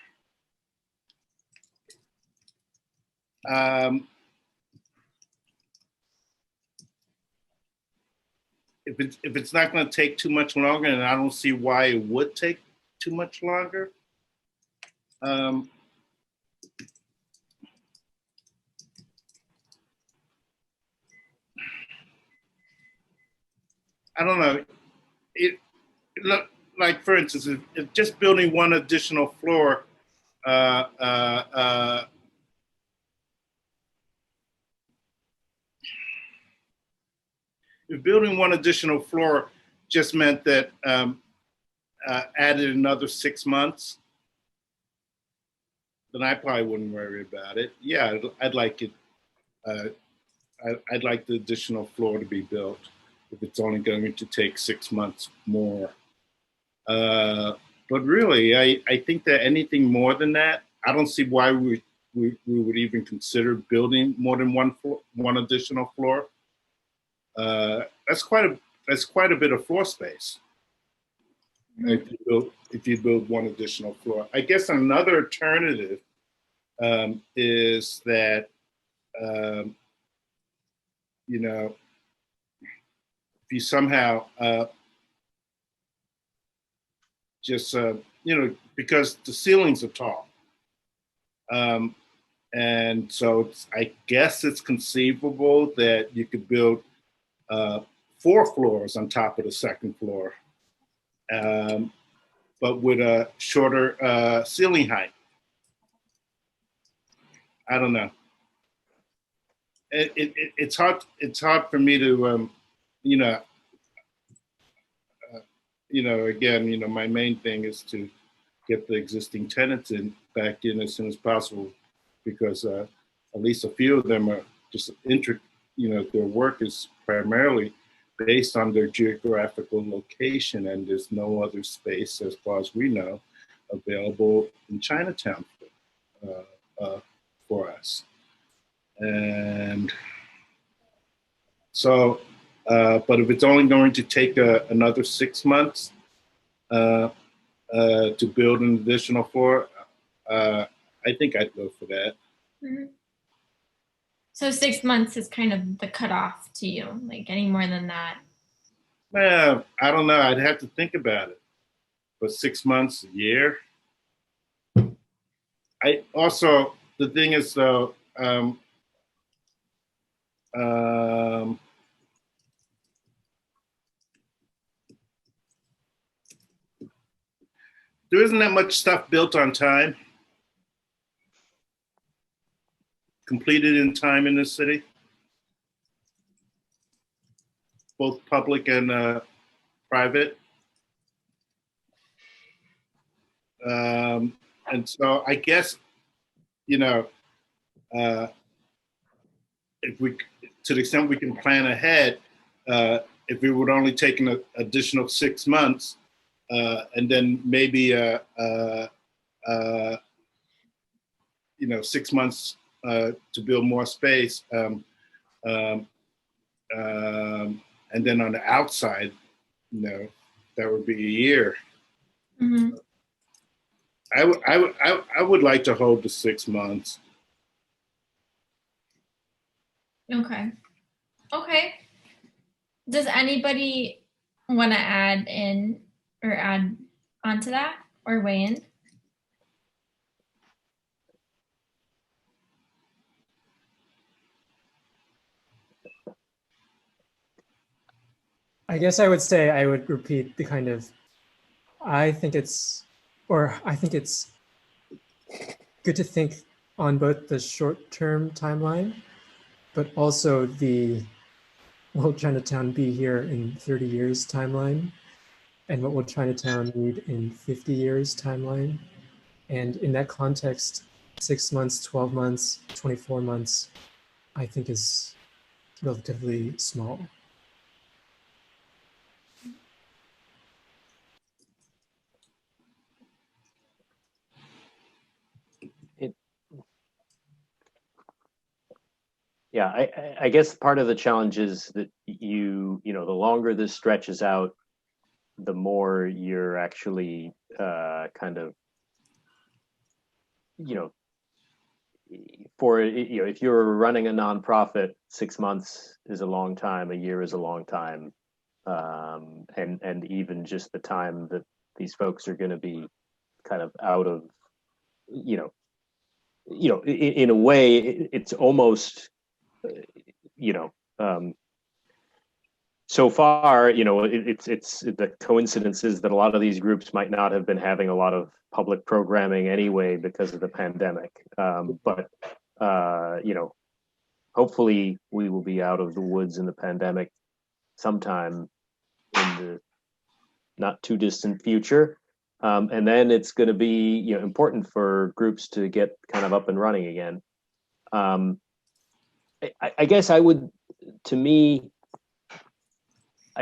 if it's not going to take too much longer, and I don't see why it would take too much longer. I don't know. It look like, for instance, if just building 1 additional floor, if building 1 additional floor just meant that added another 6 months, then I probably wouldn't worry about it. Yeah, I'd like it. I'd like the additional floor to be built if it's only going to take 6 months more. But really, I think that anything more than that, I don't see why we would even consider building more than 1 additional floor. That's quite a bit of floor space. Mm-hmm. If you build 1 additional floor. I guess another alternative is that you know, if you somehow just you know, because the ceilings are tall, and so I guess it's conceivable that you could build 4 floors on top of the 2nd floor, but with a shorter ceiling height. I don't know. It's hard. It's hard for me to, you know, again, you know, my main thing is to get the existing tenants back in as soon as possible, because at least a few of them are just their work is primarily based on their geographical location, and there's no other space, as far as we know, available in Chinatown for us. And so, but if it's only going to take another 6 months to build an additional 4, I think I'd go for that. Mm-hmm. So 6 months is kind of the cutoff to you, like any more than that? Well, I don't know. I'd have to think about it. But 6 months, a year. The thing is though, there isn't that much stuff built on time, completed in time in this city, both public and private. And so I guess, if we, to the extent we can plan ahead, if we would only take an additional 6 months, and then maybe 6 months to build more space, and then on the outside, that would be a year. Mm-hmm. I would like to hold the 6 months. Okay. Does anybody want to add in or add onto that or weigh in? I guess I would say I would repeat the kind of, I think it's good to think on both the short-term timeline, but also the will Chinatown be here in 30 years timeline, and what will Chinatown need in 50 years timeline. And in that context, 6 months, 12 months, 24 months, I think is relatively small. Yeah, I guess part of the challenge is that the longer this stretches out, the more you're actually kind of, if you're running a nonprofit, 6 months is a long time, a year is a long time, and even just the time that these folks are going to be kind of out of, in a way, it's almost. So far, it's the coincidences that a lot of these groups might not have been having a lot of public programming anyway because of the pandemic. But hopefully we will be out of the woods in the pandemic sometime in the not too distant future. And then it's going to be, important for groups to get kind of up and running again. I guess I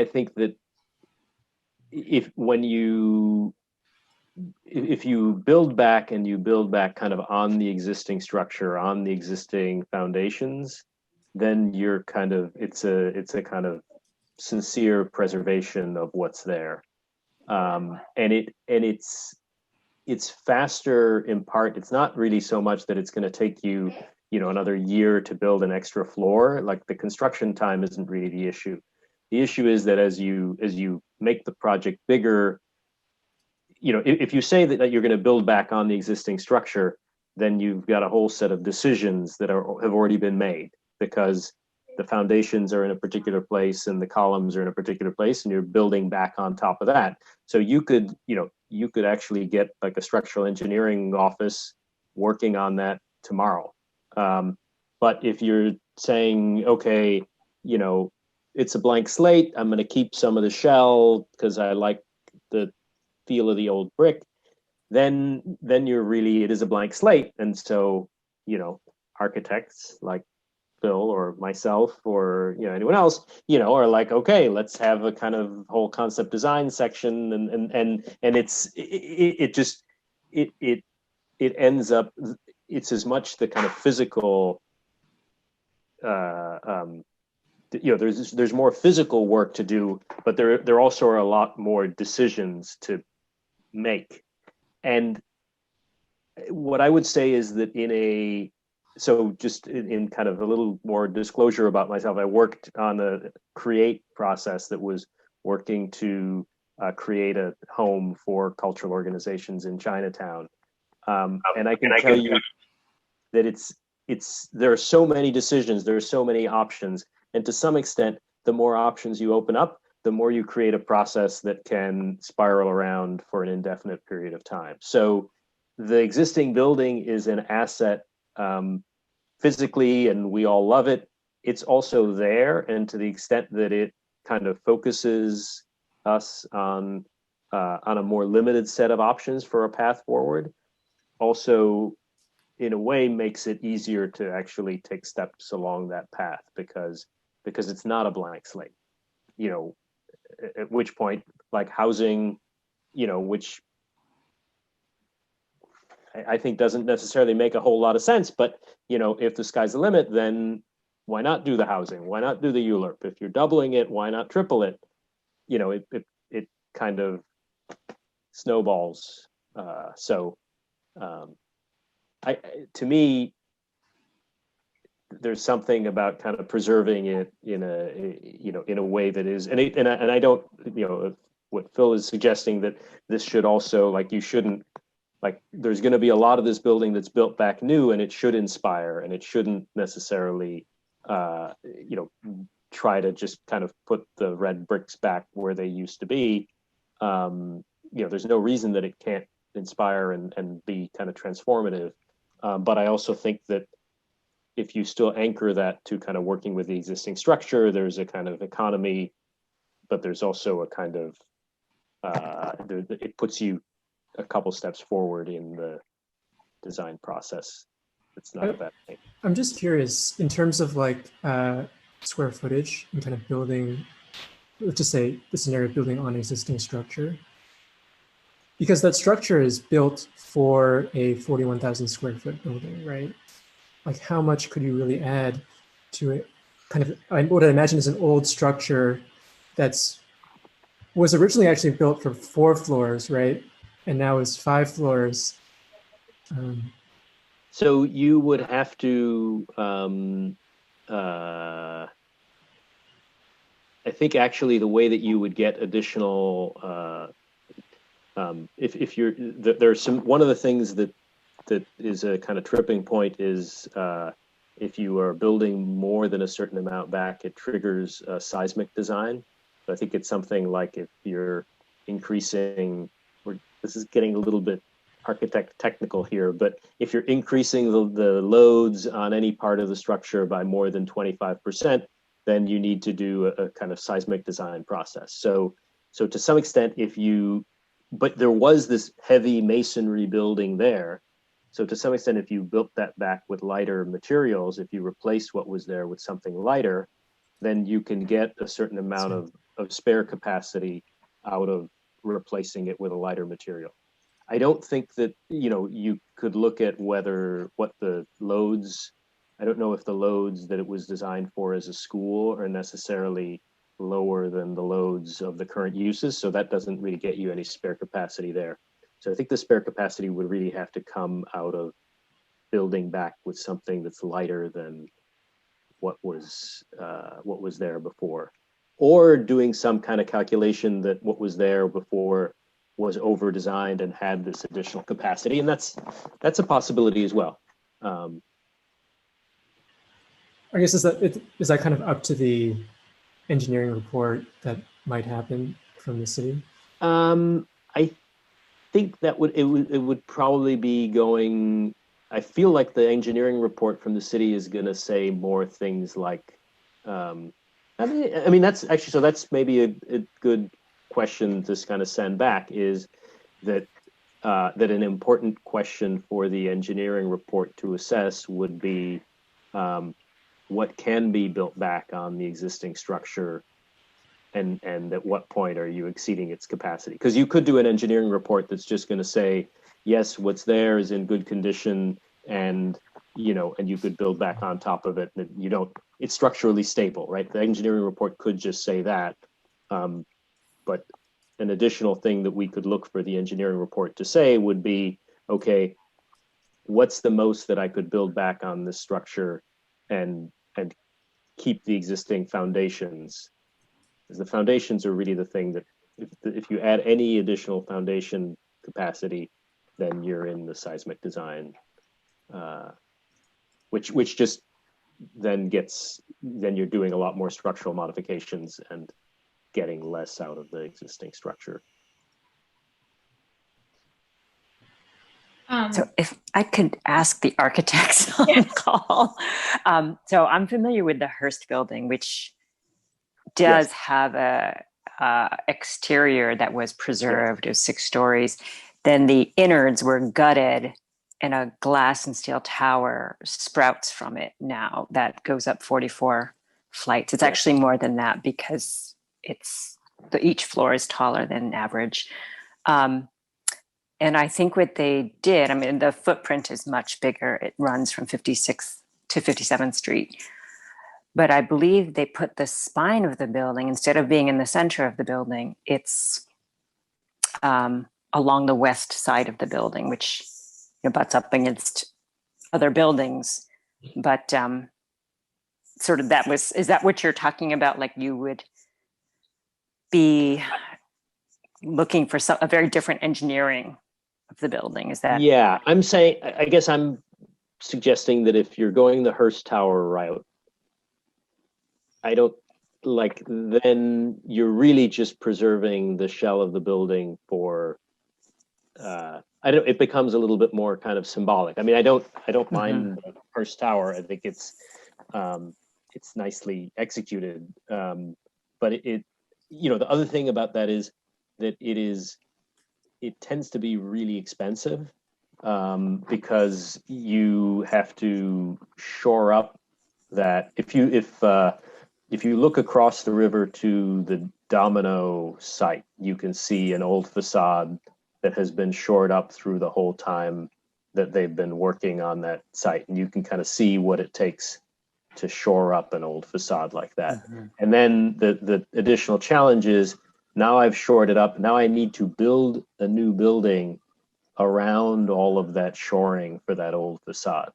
think that if you build back and you build back kind of on the existing structure, on the existing foundations, then you're kind of, it's a kind of sincere preservation of what's there. And it's faster in part. It's not really so much that it's going to take you, another year to build an extra floor. Like the construction time isn't really the issue. The issue is that as you make the project bigger, if you say that you're going to build back on the existing structure, then you've got a whole set of decisions that have already been made because the foundations are in a particular place and the columns are in a particular place, and you're building back on top of that. So you could actually get like a structural engineering office working on that tomorrow. But if you're saying, okay, it's a blank slate, I'm going to keep some of the shell because I like the feel of the old brick, then you're really, it is a blank slate. And so, you know, architects like Phil or myself or, you know, anyone else, you know, are like, okay, let's have a kind of whole concept design section, and it ends up, it's as much the kind of physical, you know, there's more physical work to do, but there also are a lot more decisions to make. And what I would say is that so just in kind of a little more disclosure about myself, I worked on a create process that was working to create a home for cultural organizations in Chinatown. And I can tell you that there are so many decisions, there are so many options. And to some extent, the more options you open up, the more you create a process that can spiral around for an indefinite period of time. So the existing building is an asset physically, and we all love it. It's also there, and to the extent that it kind of focuses us on a more limited set of options for a path forward, also in a way makes it easier to actually take steps along that path, because it's not a blank slate, you know, at which point, like housing, you know, which I think doesn't necessarily make a whole lot of sense, but, you know, if the sky's the limit, then why not do the housing? Why not do the ULURP? If you're doubling it, why not triple it? You know, it kind of snowballs. To me, there's something about kind of preserving it in a way that is, and I don't, you know, what Phil is suggesting, that this should also, like, you shouldn't, like, there's going to be a lot of this building that's built back new, and it should inspire, and it shouldn't necessarily, you know, try to just kind of put the red bricks back where they used to be. You know, there's no reason that it can't inspire and be kind of transformative. But I also think that if you still anchor that to kind of working with the existing structure, there's a kind of economy, but there's also a kind of, it puts you a couple steps forward in the design process. It's not a bad thing. I'm just curious, in terms of like square footage and kind of building, let's just say the scenario of building on existing structure, because that structure is built for a 41,000 square foot building, right? Like, how much could you really add to it? Kind of, what I imagine is an old structure was originally actually built for 4 floors, right? And now is 5 floors. So you would have to, I think actually the way that you would get additional, if you're, there's some, one of the things that is a kind of tripping point is if you are building more than a certain amount back, it triggers seismic design. So I think it's something like if you're increasing, this is getting a little bit architect technical here, but if you're increasing the loads on any part of the structure by more than 25%, then you need to do a kind of seismic design process. So to some extent, but there was this heavy masonry building there. So to some extent, if you built that back with lighter materials, if you replace what was there with something lighter, then you can get a certain amount of spare capacity out of replacing it with a lighter material. I don't think that, you know, you could look at what the loads, I don't know if the loads that it was designed for as a school are necessarily lower than the loads of the current uses. So that doesn't really get you any spare capacity there. So I think the spare capacity would really have to come out of building back with something that's lighter than what was there before, or doing some kind of calculation that what was there before was over designed and had this additional capacity, and that's a possibility as well. I guess is that kind of up to the engineering report that might happen from the city? I think that it would probably be going. I feel like the engineering report from the city is going to say more things like. I mean that's actually, so that's maybe a good question to kind of send back, is that that an important question for the engineering report to assess would be what can be built back on the existing structure, and at what point are you exceeding its capacity? Because you could do an engineering report that's just going to say, yes, what's there is in good condition, and and you could build back on top of it. And it's structurally stable, right? The engineering report could just say that, but an additional thing that we could look for the engineering report to say would be, okay, what's the most that I could build back on this structure and keep the existing foundations? Because the foundations are really the thing that if you add any additional foundation capacity, then you're in the seismic design, which just then you're doing a lot more structural modifications and getting less out of the existing structure. So if I could ask the architects on the call. So I'm familiar with the Hearst building, which does have a exterior that was preserved. It was 6 stories. Then the innards were gutted, and a glass and steel tower sprouts from it now that goes up 44 flights. It's actually more than that because each floor is taller than average. And I think what they did, I mean, the footprint is much bigger. It runs from 56th to 57th Street. But I believe they put the spine of the building, instead of being in the center of the building, it's along the west side of the building, which butts up against other buildings. But sort of is that what you're talking about? Like you would be looking for a very different engineering of the building, is that? Yeah, I guess I'm suggesting that if you're going the Hearst Tower route, then you're really just preserving the shell of the building for, it becomes a little bit more kind of symbolic. I mean, I don't mind the Hearst Tower. I think it's nicely executed. But the other thing about that is that it tends to be really expensive because you have to shore up that. If you look across the river to the Domino site, you can see an old facade that has been shored up through the whole time that they've been working on that site, and you can kind of see what it takes to shore up an old facade like that. And then the additional challenge is, now I've shored it up. Now I need to build a new building around all of that shoring for that old facade.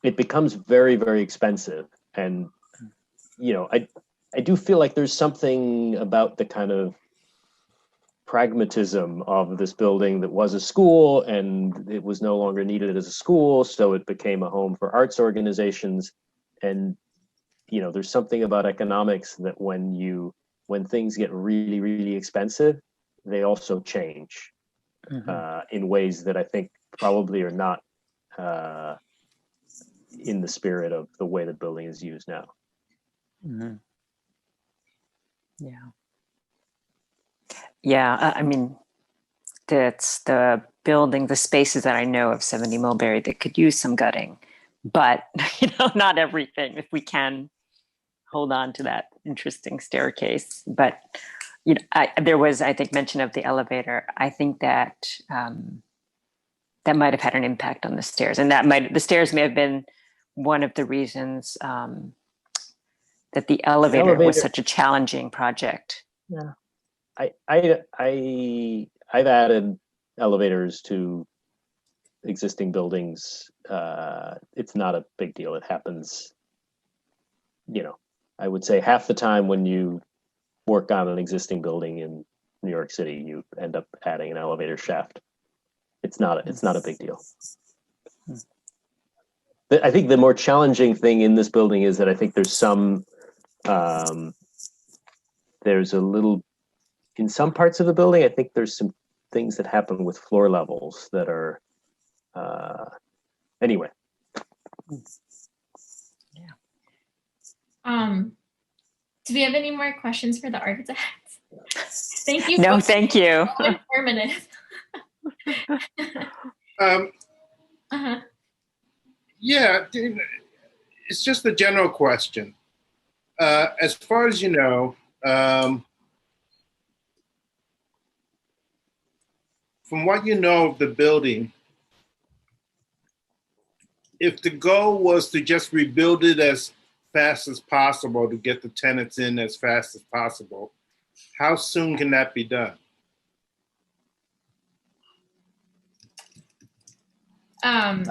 It becomes very, very expensive. And, I do feel like there's something about the kind of pragmatism of this building that was a school and it was no longer needed as a school. So it became a home for arts organizations. And there's something about economics that when things get really, really expensive, they also change in ways that I think probably are not in the spirit of the way the building is used now. Yeah, I mean, that's the building, the spaces that I know of 70 Mulberry that could use some gutting, but not everything. If we can hold on to that interesting staircase, but there was, I think, mention of the elevator. I think that that might have had an impact on the stairs, and the stairs may have been one of the reasons that the elevator was such a challenging project. Yeah, I've added elevators to existing buildings. It's not a big deal. It happens, I would say half the time when you work on an existing building in New York City, you end up adding an elevator shaft. It's not a big deal. I think the more challenging thing in this building is that I think there's a little, in some parts of the building, I think there's some things that happen with floor levels that are, anyway. Do we have any more questions for the architects? Thank you. No, thank you. So informative. Uh-huh. Yeah, it's just a general question. As far as you know, from what you know of the building, if the goal was to just rebuild it as fast as possible to get the tenants in as fast as possible, how soon can that be done? I'm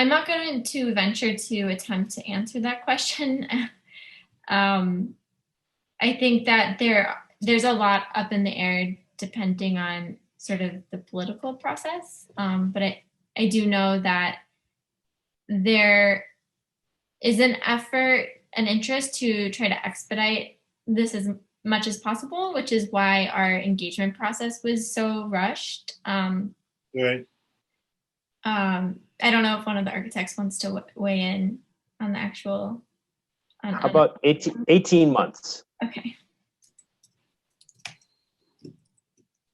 not going to venture to attempt to answer that question. I think that there's a lot up in the air depending on sort of the political process. But I do know that there is an effort, an interest to try to expedite this as much as possible, which is why our engagement process was so rushed. Right. I don't know if one of the architects wants to weigh in on the actual. How about 18 months? Okay.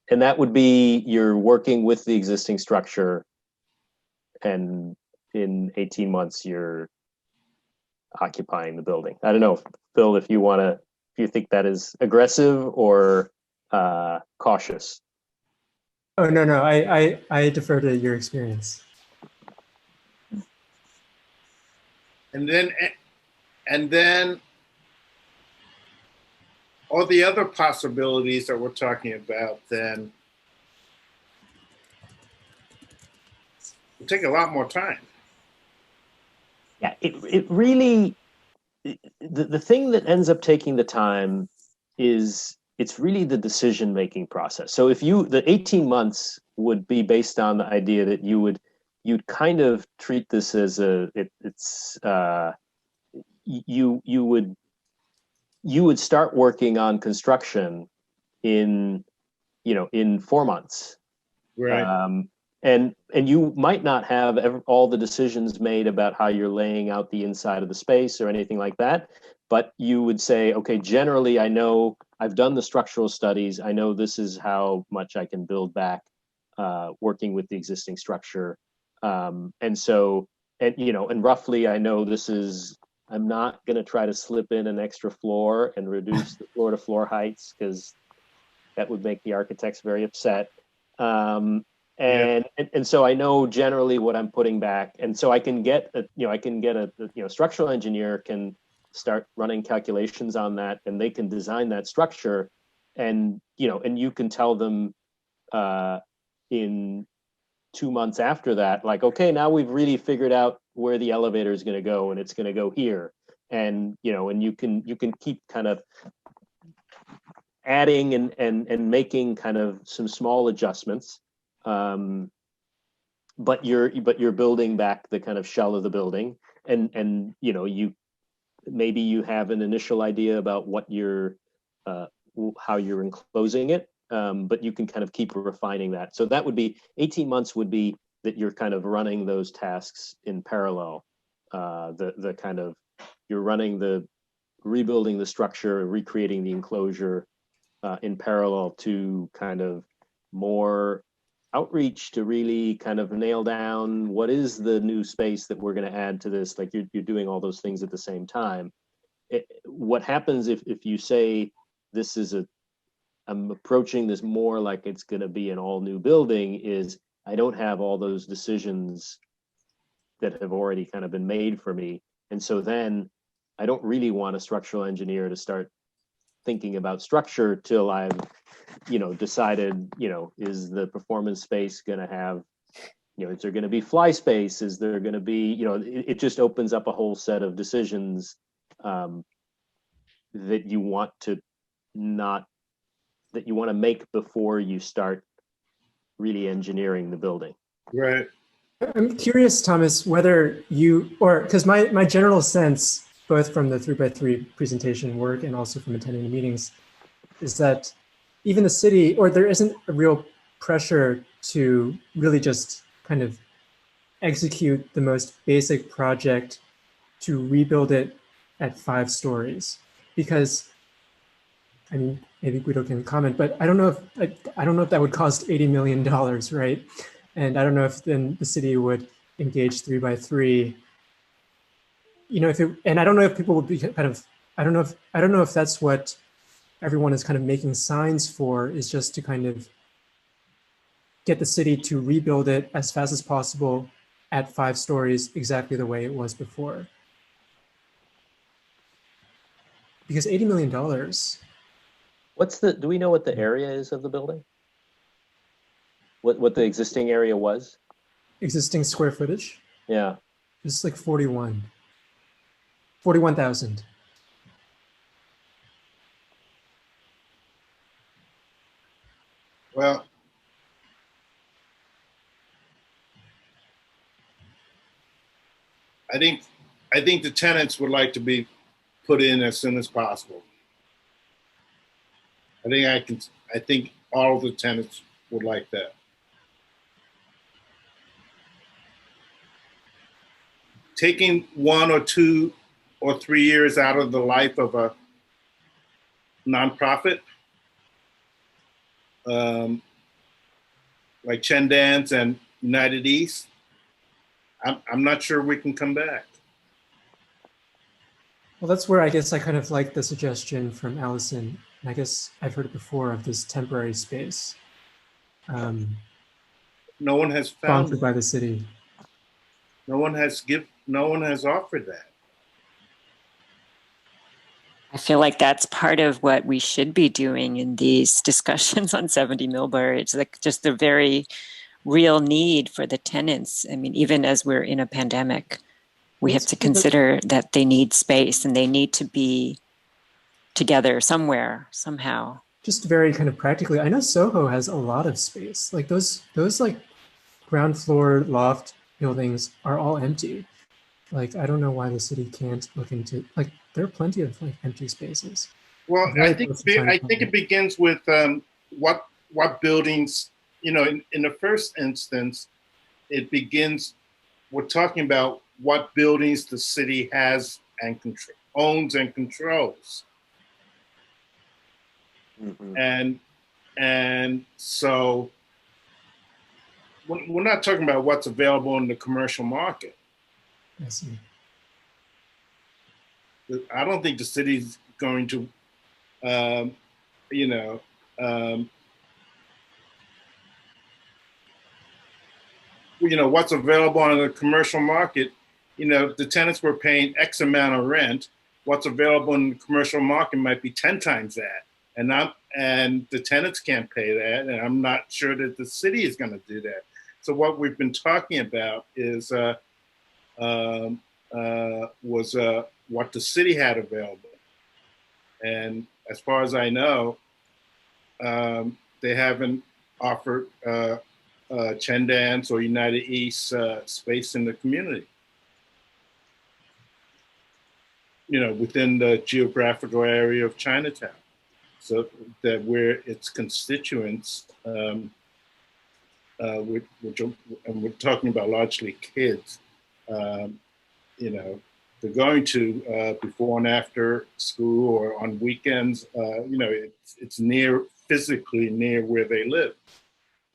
And that would be you're working with the existing structure, and in 18 months you're occupying the building. I don't know, Phil, if you think that is aggressive or cautious. Oh, no, I defer to your experience. And then all the other possibilities that we're talking about then will take a lot more time. Yeah, it really, the thing that ends up taking the time is it's really the decision-making process. So if the 18 months would be based on the idea that you'd kind of treat this as you would start working on construction in 4 months. Right. And you might not have all the decisions made about how you're laying out the inside of the space or anything like that, but you would say, okay, generally I know I've done the structural studies, I know this is how much I can build back working with the existing structure. And roughly I know I'm not going to try to slip in an extra floor and reduce the floor to floor heights, because that would make the architects very upset. And so I know generally what I'm putting back, and so I can get a structural engineer can start running calculations on that, and they can design that structure, and you can tell them in 2 months after that, like, okay, now we've really figured out where the elevator is going to go, and it's going to go here, and you can keep kind of adding and making kind of some small adjustments. But you're building back the kind of shell of the building, and you have an initial idea about what how you're enclosing it, but you can kind of keep refining that. So that would be 18 months would be that you're kind of running those tasks in parallel. The kind of you're running rebuilding the structure, recreating the enclosure in parallel to kind of more outreach to really kind of nail down what is the new space that we're going to add to this. Like you're doing all those things at the same time. What happens if you say I'm approaching this more like it's going to be an all new building, is I don't have all those decisions that have already kind of been made for me. And so then I don't really want a structural engineer to start thinking about structure till I've decided, is the performance space going to have, is there going to be fly space? Is there going to be, it just opens up a whole set of decisions that you want to make before you start really engineering the building. Right. I'm curious, Thomas, whether because my general sense, both from the 3x3 presentation work and also from attending the meetings, is that even the city, or there isn't a real pressure to really just kind of execute the most basic project to rebuild it at 5 stories. Because I mean, maybe Guido can comment, but I don't know if I don't know if that would cost $80 million, right? And I don't know if then the city would engage 3x3. You know, if it, and I don't know if people would be kind of, I don't know if that's what everyone is kind of making signs for, is just to kind of get the city to rebuild it as fast as possible at 5 stories exactly the way it was before. Because $80 million, Do we know what the area is of the building? What the existing area was? existing square footage, Yeah. it's like 41,000. Well, I think the tenants would like to be put in as soon as possible. I think all of the tenants would like that. Taking 1 or 2 or 3 years out of the life of a nonprofit, like Chendans and United East, I'm not sure we can come back. Well, that's where I guess I kind of like the suggestion from Allison. And I guess I've heard it before, of this temporary space No one has found sponsored by the city. No one has offered that. I feel like that's part of what we should be doing in these discussions on 70 Mulberry. It's like just a very real need for the tenants. I mean, even as we're in a pandemic, we have to consider that they need space and they need to be together somewhere, somehow. Just very kind of practically, I know Soho has a lot of space. Like those like ground floor loft buildings are all empty. Like, I don't know why the city can't look into, like, there are plenty of like empty spaces. Well, I think it begins with what buildings, you know, in the first instance, it begins, we're talking about what buildings the city has and owns and controls. Mm-hmm. And so we're not talking about what's available in the commercial market. I see. I don't think the city's going to, what's available on the commercial market. You know, the tenants were paying X amount of rent. What's available in the commercial market might be 10 times that, and the tenants can't pay that. And I'm not sure that the city is going to do that. So what we've been talking about is what the city had available. And as far as I know, they haven't offered Chendans or United East space in the community. You know, within the geographical area of Chinatown. So that where its constituents, and we're talking about largely kids, you know, they're going to before and after school or on weekends. You know, it's physically near where they live.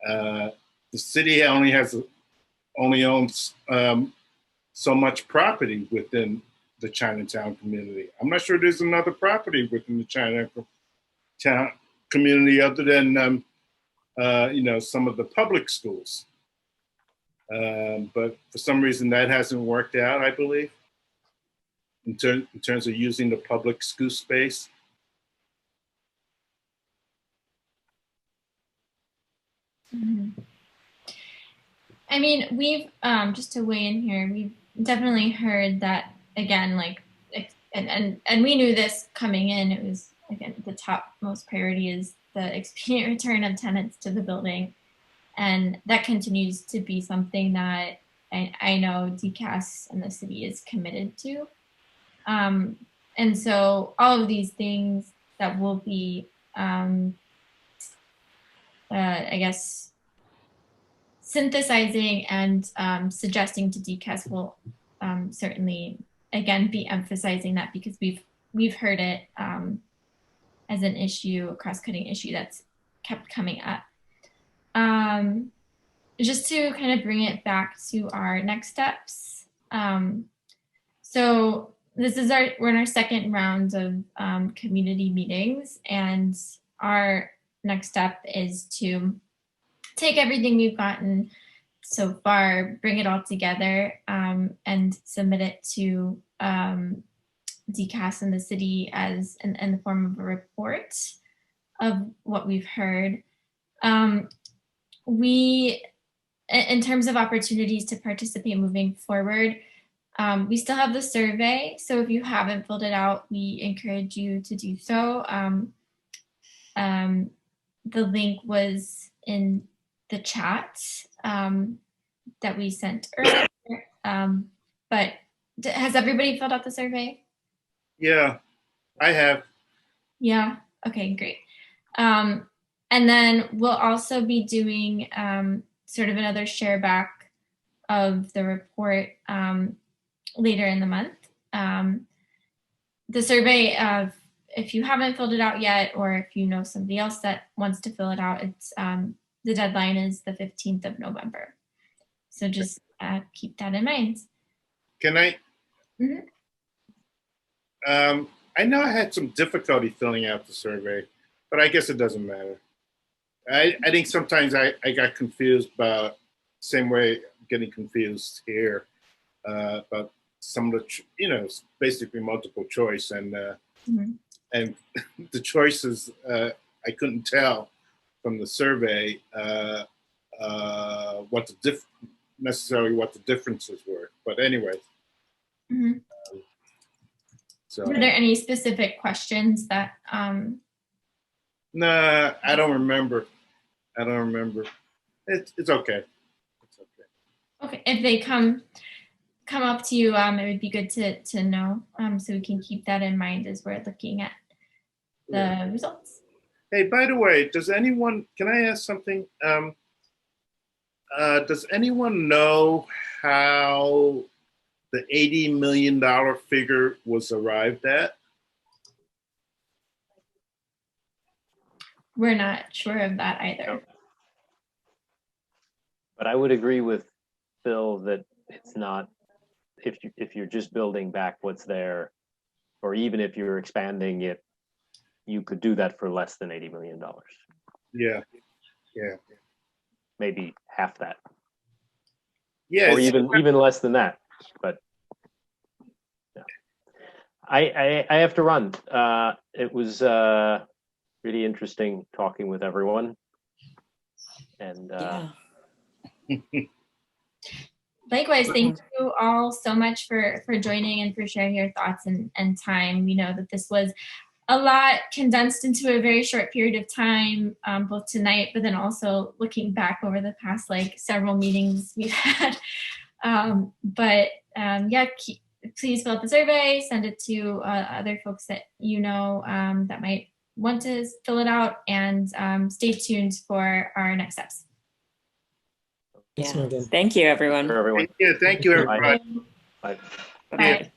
The city only owns so much property within the Chinatown community. I'm not sure there's another property within the Chinatown community other than you know, some of the public schools. But for some reason that hasn't worked out, I believe. In terms of using the public school space? Mm-hmm. I mean, we've, just to weigh in here, we've definitely heard that, again, like, and we knew this coming in. It was, again, the top most priority is the expedient return of tenants to the building. And that continues to be something that I know DCAS and the city is committed to. And so all of these things that will be, I guess, synthesizing and suggesting to DCAS will certainly, again, be emphasizing that, because we've heard it. as an issue, a cross-cutting issue that's kept coming up. Just to kind of bring it back to our next steps. So this is we're in our second round of community meetings, and our next step is to take everything we've gotten so far, bring it all together, and submit it to DCAS in the city as in the form of a report of what we've heard. In terms of opportunities to participate moving forward, we still have the survey. So if you haven't filled it out, we encourage you to do so. The link was in the chat that we sent earlier. But has everybody filled out the survey? Yeah, I have. Yeah, okay, great. And then we'll also be doing sort of another share back of the report later in the month. The survey, if you haven't filled it out yet, or if you know somebody else that wants to fill it out, it's the deadline is the 15th of November. So just keep that in mind. Can I? Mm-hmm. I know I had some difficulty filling out the survey, but I guess it doesn't matter. I think sometimes I got confused about the same way I'm getting confused here about some of the, basically multiple choice and and the choices I couldn't tell from the survey what necessarily what the differences were. But anyway. Mm-hmm. So. Were there any specific questions that? Nah, I don't remember. It's okay. It's okay. Okay, if they come up to you, it would be good to know, so we can keep that in mind as we're looking at the results. Hey, by the way, can I ask something? Does anyone know how the $80 million figure was arrived at? We're not sure of that either. No. But I would agree with Phil that it's not, if you're just building back what's there, or even if you're expanding it, you could do that for less than $80 million. Yeah. Maybe half that. Yeah. Or even less than that. But yeah. I have to run. It was really interesting talking with everyone. And likewise, thank you all so much for joining and for sharing your thoughts and time. We know that this was a lot condensed into a very short period of time, both tonight, but then also looking back over the past several meetings we've had. Please fill out the survey, send it to other folks that that might want to fill it out, and stay tuned for our next steps. Yeah. Thank you, everyone. Yeah, thank you, everybody. Bye. Bye.